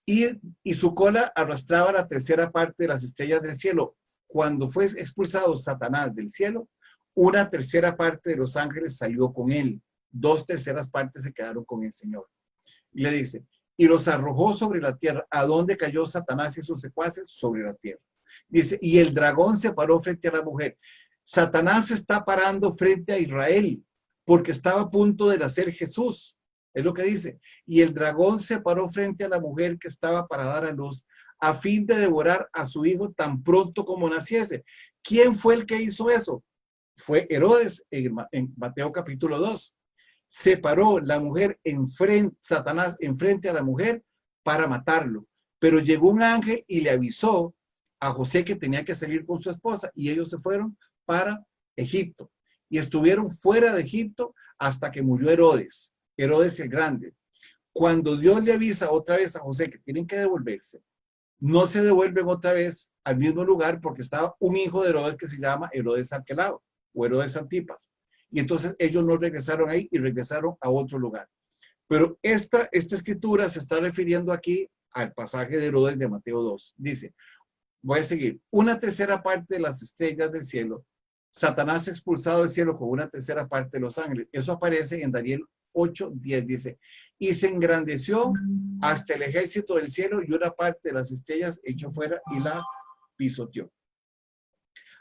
Y su cola arrastraba la tercera parte de las estrellas del cielo. Cuando fue expulsado Satanás del cielo, una tercera parte de los ángeles salió con él. 2 terceras partes se quedaron con el Señor. Y le dice, y los arrojó sobre la tierra. ¿A dónde cayó Satanás y sus secuaces? Sobre la tierra. Dice, y el dragón se paró frente a la mujer. Satanás se está parando frente a Israel, porque estaba a punto de nacer Jesús. Es lo que dice. Y el dragón se paró frente a la mujer que estaba para dar a luz, a fin de devorar a su hijo tan pronto como naciese. ¿Quién fue el que hizo eso? Fue Herodes en Mateo capítulo 2. se paró la mujer Satanás enfrente a la mujer para matarlo. Pero llegó un ángel y le avisó a José que tenía que salir con su esposa y ellos se fueron para Egipto. Y estuvieron fuera de Egipto hasta que murió Herodes el Grande. Cuando Dios le avisa otra vez a José que tienen que devolverse, no se devuelven otra vez al mismo lugar porque estaba un hijo de Herodes que se llama Herodes Arquelao o Herodes Antipas. Y entonces ellos no regresaron ahí y regresaron a otro lugar. Pero esta escritura se está refiriendo aquí al pasaje de Herodes de Mateo 2. Dice, voy a seguir, una tercera parte de las estrellas del cielo, Satanás expulsado del cielo con una tercera parte de los ángeles. Eso aparece en Daniel 8:10, dice, y se engrandeció hasta el ejército del cielo y una parte de las estrellas echó fuera y la pisoteó.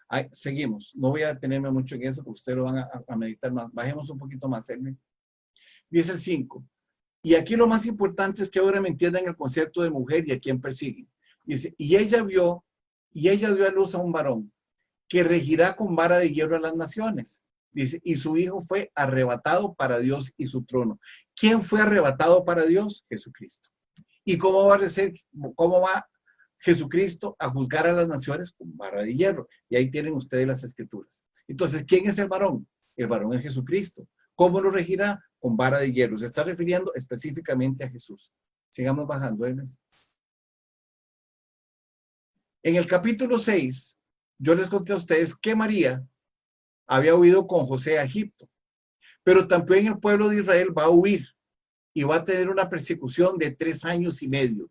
Ahí, seguimos, no voy a detenerme mucho en eso porque ustedes lo van a meditar más. Bajemos un poquito más, Elme. Dice el 5. Y aquí lo más importante es que ahora me entiendan el concepto de mujer y a quién persiguen. Dice, y ella dio a luz a un varón que regirá con vara de hierro a las naciones. Dice, y su hijo fue arrebatado para Dios y su trono. ¿Quién fue arrebatado para Dios? Jesucristo. ¿Y cómo va Jesucristo a juzgar a las naciones? Con vara de hierro. Y ahí tienen ustedes las escrituras. Entonces, ¿quién es el varón? El varón es Jesucristo. ¿Cómo lo regirá? Con vara de hierro. Se está refiriendo específicamente a Jesús. Sigamos bajando, Hermes. En el capítulo 6, yo les conté a ustedes que María había huido con José a Egipto, pero también el pueblo de Israel va a huir y va a tener una persecución de 3 años y medio.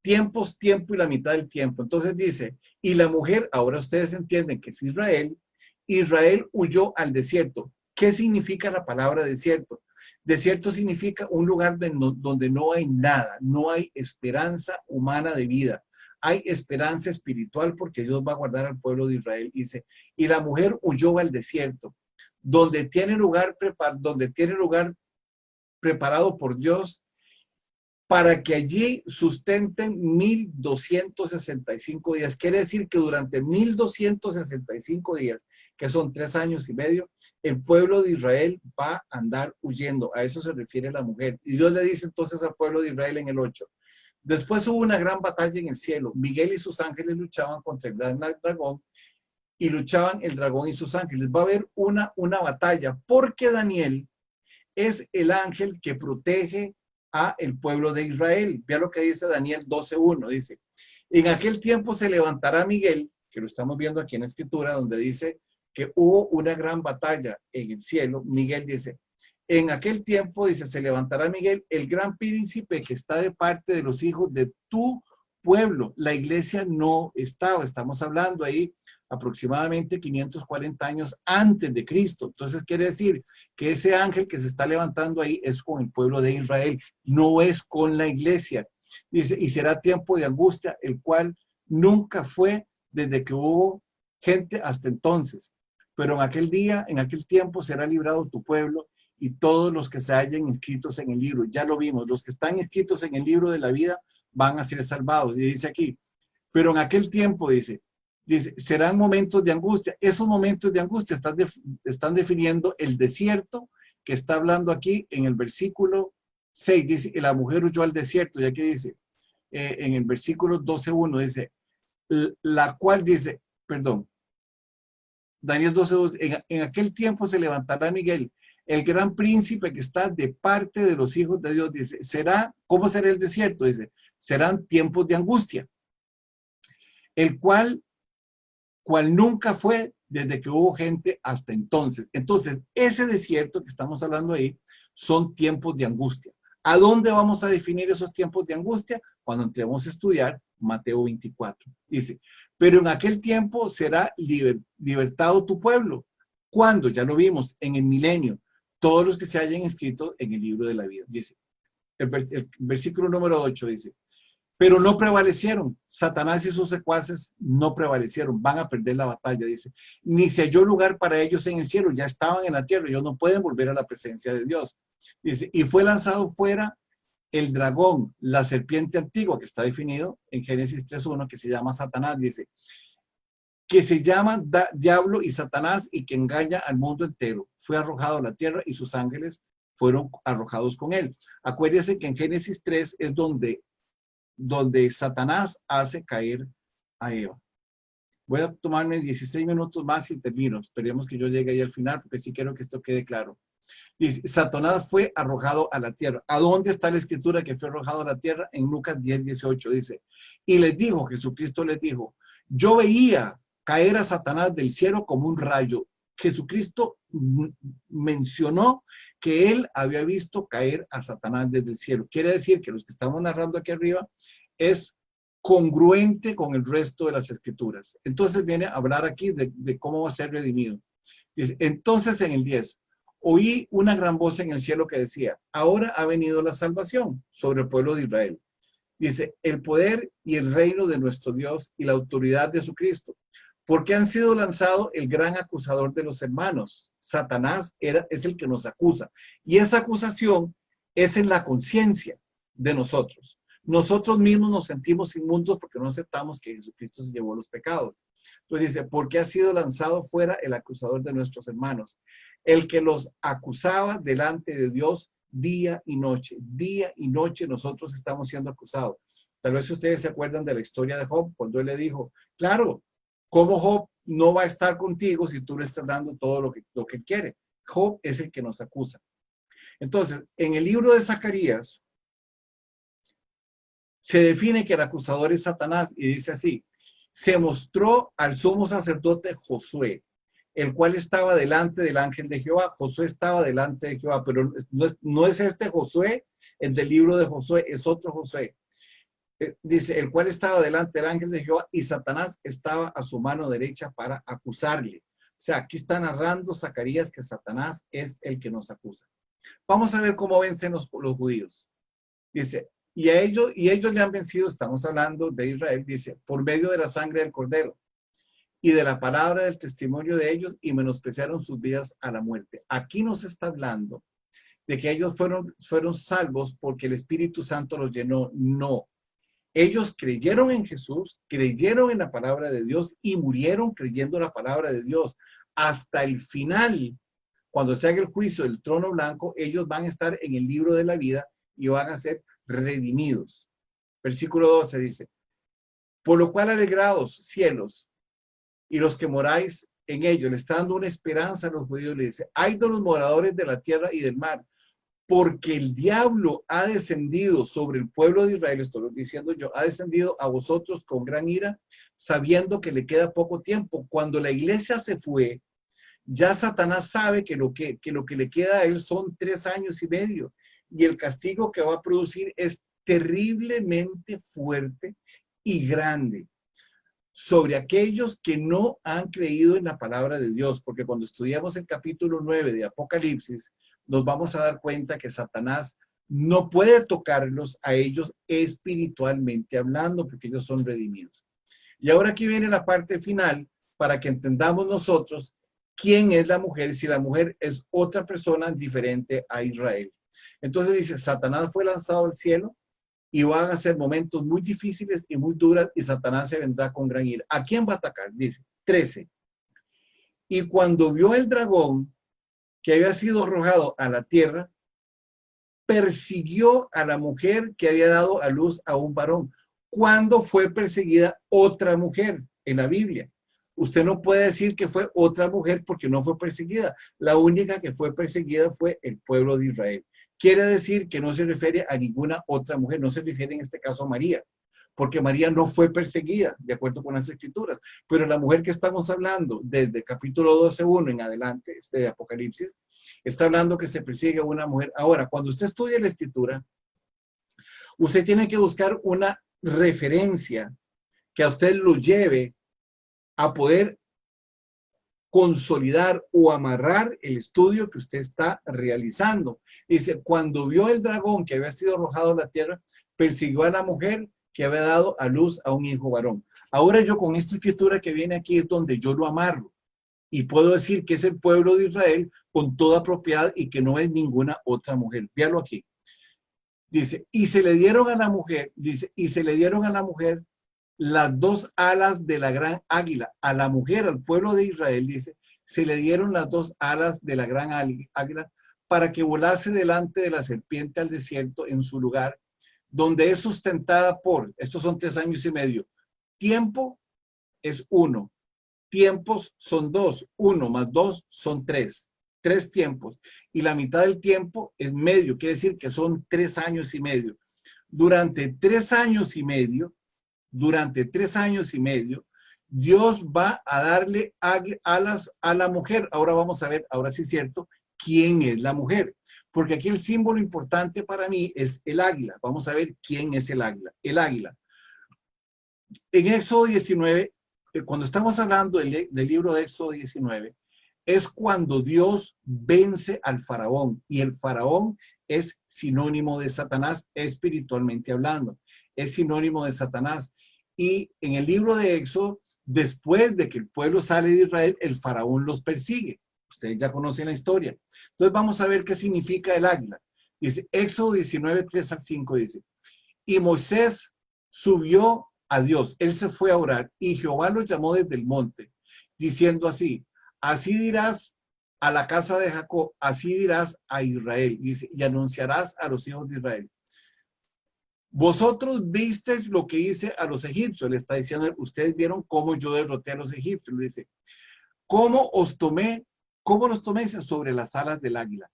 Tiempo y la mitad del tiempo. Entonces dice, y la mujer, ahora ustedes entienden que es Israel huyó al desierto. ¿Qué significa la palabra desierto? Desierto significa un lugar donde no hay nada, no hay esperanza humana de vida. Hay esperanza espiritual porque Dios va a guardar al pueblo de Israel. Dice, y la mujer huyó al desierto, donde tiene lugar preparado por Dios para que allí sustenten 1265 días. Quiere decir que durante 1265 días, que son 3 años y medio, el pueblo de Israel va a andar huyendo. A eso se refiere la mujer. Y Dios le dice entonces al pueblo de Israel en el 8. Después hubo una gran batalla en el cielo. Miguel y sus ángeles luchaban contra el gran dragón y luchaban el dragón y sus ángeles. Va a haber una batalla porque Daniel es el ángel que protege a el pueblo de Israel. Vea lo que dice Daniel 12:1. Dice, en aquel tiempo se levantará Miguel, que lo estamos viendo aquí en la escritura, donde dice que hubo una gran batalla en el cielo. Miguel dice, en aquel tiempo, dice, se levantará Miguel, el gran príncipe que está de parte de los hijos de tu pueblo. La iglesia no estaba, estamos hablando ahí aproximadamente 540 años antes de Cristo. Entonces quiere decir que ese ángel que se está levantando ahí es con el pueblo de Israel, no es con la iglesia. Dice, y será tiempo de angustia, el cual nunca fue desde que hubo gente hasta entonces. Pero en aquel día, en aquel tiempo será librado tu pueblo y todos los que se hayan inscritos en el libro. Ya lo vimos, los que están inscritos en el libro de la vida van a ser salvados. Y dice aquí, pero en aquel tiempo, dice, serán momentos de angustia. Esos momentos de angustia están definiendo el desierto que está hablando aquí en el versículo 6. Dice, la mujer huyó al desierto. Y aquí dice, en el versículo 12:1, dice, la cual dice, perdón, Daniel 12:2, en aquel tiempo se levantará Miguel, el gran príncipe que está de parte de los hijos de Dios. Dice, ¿cómo será el desierto? Dice, serán tiempos de angustia, el cual nunca fue desde que hubo gente hasta entonces. Entonces, ese desierto que estamos hablando ahí son tiempos de angustia. ¿A dónde vamos a definir esos tiempos de angustia? Cuando entremos a estudiar Mateo 24. Dice, pero en aquel tiempo será libertado tu pueblo. ¿Cuándo? Ya lo vimos, en el milenio. Todos los que se hayan inscrito en el libro de la vida. Dice, el versículo número 8 dice, pero no prevalecieron. Satanás y sus secuaces no prevalecieron. Van a perder la batalla, dice. Ni se halló lugar para ellos en el cielo. Ya estaban en la tierra. Ellos no pueden volver a la presencia de Dios. Dice, y fue lanzado fuera el dragón, la serpiente antigua, que está definido en Génesis 3:1, que se llama Satanás. Dice, que se llama Diablo y Satanás y que engaña al mundo entero. Fue arrojado a la tierra y sus ángeles fueron arrojados con él. Acuérdense que en Génesis 3 es donde Satanás hace caer a Eva. Voy a tomarme 16 minutos más y termino. Esperemos que yo llegue ahí al final, porque sí quiero que esto quede claro. Dice, Satanás fue arrojado a la tierra. ¿A dónde está la escritura que fue arrojado a la tierra? En Lucas 10:18 dice, y les dijo, Jesucristo les dijo, yo veía caer a Satanás del cielo como un rayo. Jesucristo mencionó que él había visto caer a Satanás desde el cielo. Quiere decir que los que estamos narrando aquí arriba es congruente con el resto de las escrituras. Entonces viene a hablar aquí de cómo va a ser redimido. Dice, entonces en el 10, oí una gran voz en el cielo que decía, ahora ha venido la salvación sobre el pueblo de Israel. Dice, el poder y el reino de nuestro Dios y la autoridad de su Cristo, porque han sido lanzado el gran acusador de los hermanos. Satanás es el que nos acusa. Y esa acusación es en la conciencia de nosotros. Nosotros mismos nos sentimos inmundos porque no aceptamos que Jesucristo se llevó los pecados. Entonces dice, porque ha sido lanzado fuera el acusador de nuestros hermanos, el que los acusaba delante de Dios día y noche. Día y noche nosotros estamos siendo acusados. Tal vez ustedes se acuerdan de la historia de Job, cuando él le dijo, claro, ¿cómo Job no va a estar contigo si tú le estás dando todo lo que quiere? Job es el que nos acusa. Entonces, en el libro de Zacarías, se define que el acusador es Satanás y dice así, se mostró al sumo sacerdote Josué, el cual estaba delante del ángel de Jehová. Josué estaba delante de Jehová, pero no es este Josué, el del libro de Josué, es otro Josué. Dice, el cual estaba delante del ángel de Jehová y Satanás estaba a su mano derecha para acusarle. O sea, aquí está narrando Zacarías que Satanás es el que nos acusa. Vamos a ver cómo vencen los judíos. Dice, y ellos le han vencido, estamos hablando de Israel, dice, por medio de la sangre del cordero y de la palabra del testimonio de ellos, y menospreciaron sus vidas a la muerte. Aquí nos está hablando de que ellos fueron salvos porque el Espíritu Santo los llenó. No. Ellos creyeron en Jesús, creyeron en la palabra de Dios y murieron creyendo la palabra de Dios. Hasta el final, cuando se haga el juicio del trono blanco, ellos van a estar en el libro de la vida y van a ser redimidos. Versículo 12 dice, por lo cual alegrados cielos y los que moráis en ellos, le está dando una esperanza a los judíos, le dice, hay de los moradores de la tierra y del mar, porque el diablo ha descendido sobre el pueblo de Israel, estoy diciendo yo, ha descendido a vosotros con gran ira, sabiendo que le queda poco tiempo. Cuando la iglesia se fue, ya Satanás sabe que lo que le queda a él son 3 años y medio, y el castigo que va a producir es terriblemente fuerte y grande sobre aquellos que no han creído en la palabra de Dios, porque cuando estudiamos el capítulo 9 de Apocalipsis, nos vamos a dar cuenta que Satanás no puede tocarlos a ellos espiritualmente hablando, porque ellos son redimidos. Y ahora aquí viene la parte final para que entendamos nosotros quién es la mujer, si la mujer es otra persona diferente a Israel. Entonces dice, Satanás fue lanzado al cielo y van a ser momentos muy difíciles y muy duras y Satanás se vendrá con gran ira. ¿A quién va a atacar? Dice, 13. Y cuando vio el dragón que había sido arrojado a la tierra, persiguió a la mujer que había dado a luz a un varón. ¿Cuándo fue perseguida otra mujer en la Biblia? Usted no puede decir que fue otra mujer porque no fue perseguida. La única que fue perseguida fue el pueblo de Israel. Quiere decir que no se refiere a ninguna otra mujer, no se refiere en este caso a María, porque María no fue perseguida, de acuerdo con las escrituras. Pero la mujer que estamos hablando, desde capítulo 12:1 en adelante, de Apocalipsis, está hablando que se persigue a una mujer. Ahora, cuando usted estudia la escritura, usted tiene que buscar una referencia que a usted lo lleve a poder consolidar o amarrar el estudio que usted está realizando. Dice, cuando vio el dragón que había sido arrojado a la tierra, persiguió a la mujer que había dado a luz a un hijo varón. Ahora yo con esta escritura que viene aquí es donde yo lo amarro y puedo decir que es el pueblo de Israel con toda propiedad y que no es ninguna otra mujer. Véalo aquí. Dice, y se le dieron a la mujer, dice, y se le dieron a la mujer las 2 alas de la gran águila. A la mujer, al pueblo de Israel, dice, se le dieron las 2 alas de la gran águila para que volase delante de la serpiente al desierto en su lugar, donde es sustentada por, estos son 3 años y medio, tiempo es 1, tiempos son 2, 1 más 2 son 3 tiempos, y la mitad del tiempo es medio, quiere decir que son 3 años y medio. Durante 3 años y medio, Dios va a darle alas a la mujer. Ahora vamos a ver, ahora sí es cierto, quién es la mujer. Porque aquí el símbolo importante para mí es el águila. Vamos a ver quién es el águila. El águila. En Éxodo 19, cuando estamos hablando del libro de Éxodo 19, es cuando Dios vence al faraón. Y el faraón es sinónimo de Satanás espiritualmente hablando. Es sinónimo de Satanás. Y en el libro de Éxodo, después de que el pueblo sale de Israel, el faraón los persigue. Ustedes ya conocen la historia. Entonces vamos a ver qué significa el águila. Dice, Éxodo 19, 3 al 5 dice, y Moisés subió a Dios, él se fue a orar, y Jehová lo llamó desde el monte, diciendo así, así dirás a la casa de Jacob, así dirás a Israel, dice, y anunciarás a los hijos de Israel. Vosotros visteis lo que hice a los egipcios, le está diciendo, ustedes vieron cómo yo derroté a los egipcios, le dice, ¿cómo los tomé sobre las alas del águila?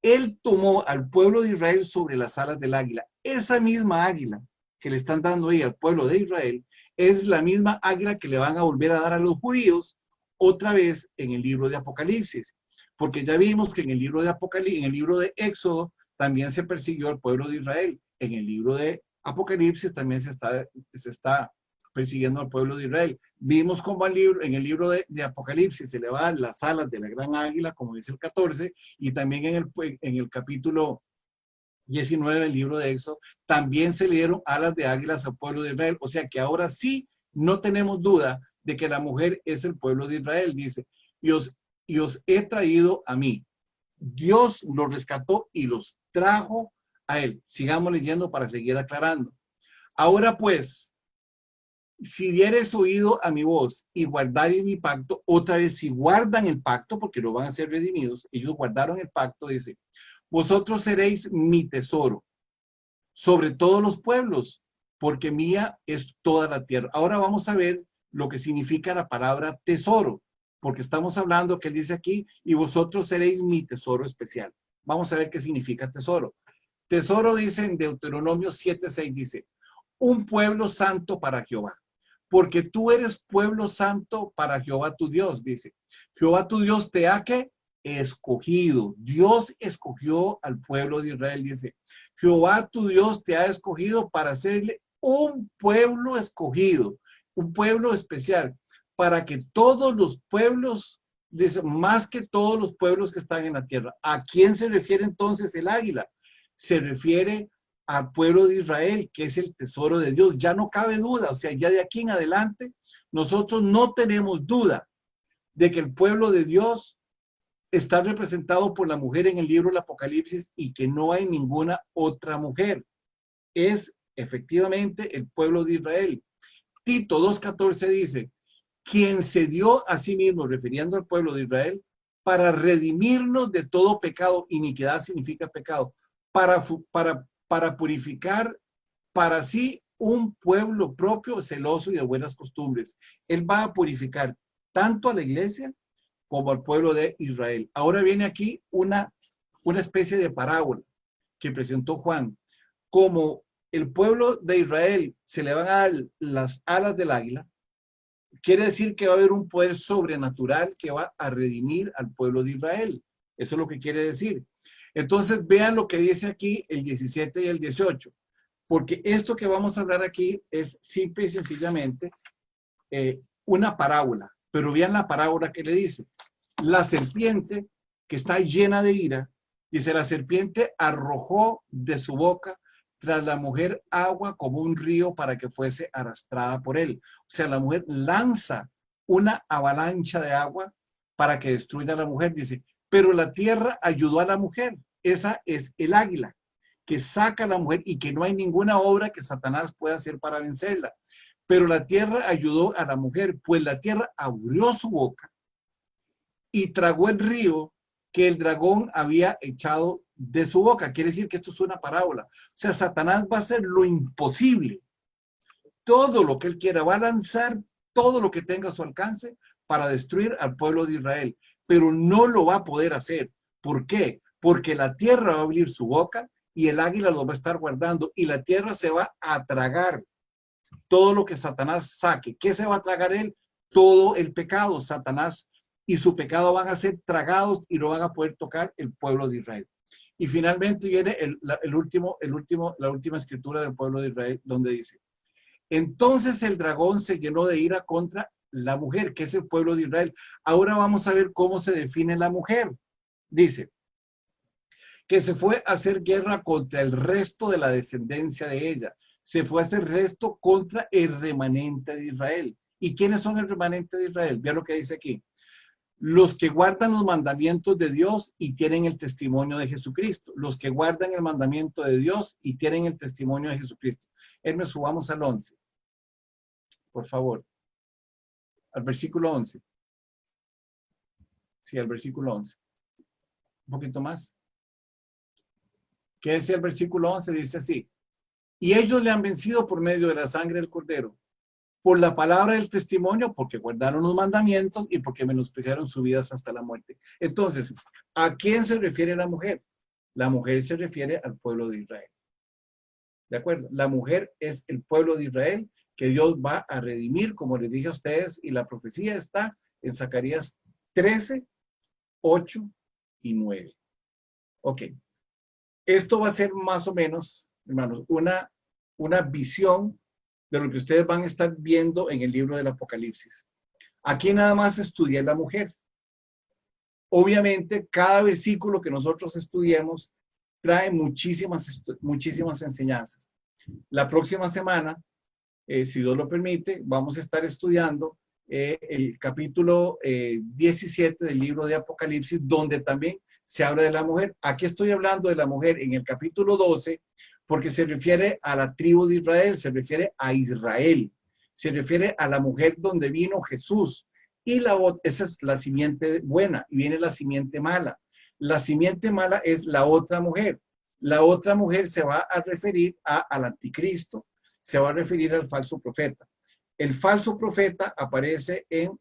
Él tomó al pueblo de Israel sobre las alas del águila. Esa misma águila que le están dando ahí al pueblo de Israel es la misma águila que le van a volver a dar a los judíos otra vez en el libro de Apocalipsis. Porque ya vimos que en el libro de Apocalipsis, en el libro de Éxodo, también se persiguió al pueblo de Israel. En el libro de Apocalipsis también se está persiguiendo al pueblo de Israel. Vimos cómo en el libro de Apocalipsis se le va a dar las alas de la gran águila, como dice el 14, y también en el capítulo 19 del libro de Éxodo, también se le dieron alas de águilas al pueblo de Israel. O sea que ahora sí no tenemos duda de que la mujer es el pueblo de Israel. Dice, y os he traído a mí. Dios los rescató y los trajo a él. Sigamos leyendo para seguir aclarando. Ahora pues, si dieres oído a mi voz y guardaréis mi pacto, otra vez si guardan el pacto, porque no van a ser redimidos, ellos guardaron el pacto, dice, vosotros seréis mi tesoro sobre todos los pueblos, porque mía es toda la tierra. Ahora vamos a ver lo que significa la palabra tesoro, porque estamos hablando que él dice aquí, y vosotros seréis mi tesoro especial. Vamos a ver qué significa tesoro. Tesoro dice en Deuteronomio 7:6, dice, un pueblo santo para Jehová, porque tú eres pueblo santo para Jehová tu Dios, dice. Jehová tu Dios te ha que escogido. Dios escogió al pueblo de Israel, dice. Jehová tu Dios te ha escogido para hacerle un pueblo escogido, un pueblo especial, para que todos los pueblos, dice, más que todos los pueblos que están en la tierra. ¿A quién se refiere entonces el águila? Se refiere al pueblo de Israel, que es el tesoro de Dios. Ya no cabe duda, o sea, ya de aquí en adelante, nosotros no tenemos duda de que el pueblo de Dios está representado por la mujer en el libro del Apocalipsis y que no hay ninguna otra mujer. Es efectivamente el pueblo de Israel. Tito 2:14 dice, quien se dio a sí mismo, refiriendo al pueblo de Israel, para redimirnos de todo pecado. Iniquidad significa pecado. Para purificar para sí un pueblo propio, celoso y de buenas costumbres. Él va a purificar tanto a la iglesia como al pueblo de Israel. Ahora viene aquí una especie de parábola que presentó Juan. Como el pueblo de Israel se le van a dar las alas del águila, quiere decir que va a haber un poder sobrenatural que va a redimir al pueblo de Israel. Eso es lo que quiere decir. Entonces vean lo que dice aquí el 17 y el 18. Porque esto que vamos a hablar aquí es simple y sencillamente una parábola. Pero vean la parábola que le dice. La serpiente, que está llena de ira, dice, la serpiente arrojó de su boca tras la mujer agua como un río para que fuese arrastrada por él. O sea, la mujer lanza una avalancha de agua para que destruya a la mujer, dice. Pero la tierra ayudó a la mujer. Esa es el águila que saca a la mujer y que no hay ninguna obra que Satanás pueda hacer para vencerla. Pero la tierra ayudó a la mujer, pues la tierra abrió su boca y tragó el río que el dragón había echado de su boca. Quiere decir que esto es una parábola. O sea, Satanás va a hacer lo imposible. Todo lo que él quiera, va a lanzar todo lo que tenga a su alcance para destruir al pueblo de Israel. Pero no lo va a poder hacer. ¿Por qué? Porque la tierra va a abrir su boca y el águila lo va a estar guardando y la tierra se va a tragar todo lo que Satanás saque. ¿Qué se va a tragar él? Todo el pecado. Satanás y su pecado van a ser tragados y no van a poder tocar el pueblo de Israel. Y finalmente viene la última escritura del pueblo de Israel, donde dice: entonces el dragón se llenó de ira contra la mujer, que es el pueblo de Israel. Ahora vamos a ver cómo se define la mujer. Dice que se fue a hacer guerra contra el resto de la descendencia de ella. Se fue a hacer resto contra el remanente de Israel. ¿Y quiénes son el remanente de Israel? Vean lo que dice aquí. Los que guardan los mandamientos de Dios y tienen el testimonio de Jesucristo. Los que guardan el mandamiento de Dios y tienen el testimonio de Jesucristo. Hermes, subamos al 11. Por favor. Al versículo 11. Sí, al versículo 11. Un poquito más. ¿Qué decía el versículo 11? Dice así: y ellos le han vencido por medio de la sangre del Cordero, por la palabra del testimonio, porque guardaron los mandamientos y porque menospreciaron sus vidas hasta la muerte. Entonces, ¿a quién se refiere la mujer? La mujer se refiere al pueblo de Israel. ¿De acuerdo? La mujer es el pueblo de Israel que Dios va a redimir, como les dije a ustedes, y la profecía está en Zacarías 13, 8 y 9. Ok. Esto va a ser más o menos, hermanos, una visión de lo que ustedes van a estar viendo en el libro del Apocalipsis. Aquí nada más estudia la mujer. Obviamente, cada versículo que nosotros estudiemos trae muchísimas enseñanzas. La próxima semana, si Dios lo permite, vamos a estar estudiando el capítulo 17 del libro de Apocalipsis, donde también se habla de la mujer. Aquí estoy hablando de la mujer en el capítulo 12, porque se refiere a la tribu de Israel, se refiere a Israel, se refiere a la mujer donde vino Jesús. Y esa es la simiente buena, y viene la simiente mala. La simiente mala es la otra mujer. La otra mujer se va a referir al anticristo, se va a referir al falso profeta. El falso profeta aparece en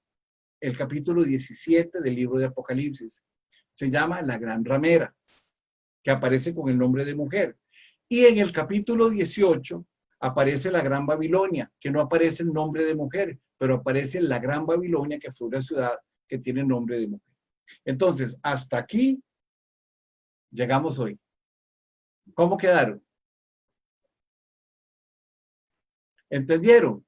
el capítulo 17 del libro de Apocalipsis. Se llama la gran ramera, que aparece con el nombre de mujer. Y en el capítulo 18 aparece la gran Babilonia, que no aparece el nombre de mujer, pero aparece la gran Babilonia, que fue una ciudad que tiene nombre de mujer. Entonces, hasta aquí llegamos hoy. ¿Cómo quedaron? ¿Entendieron?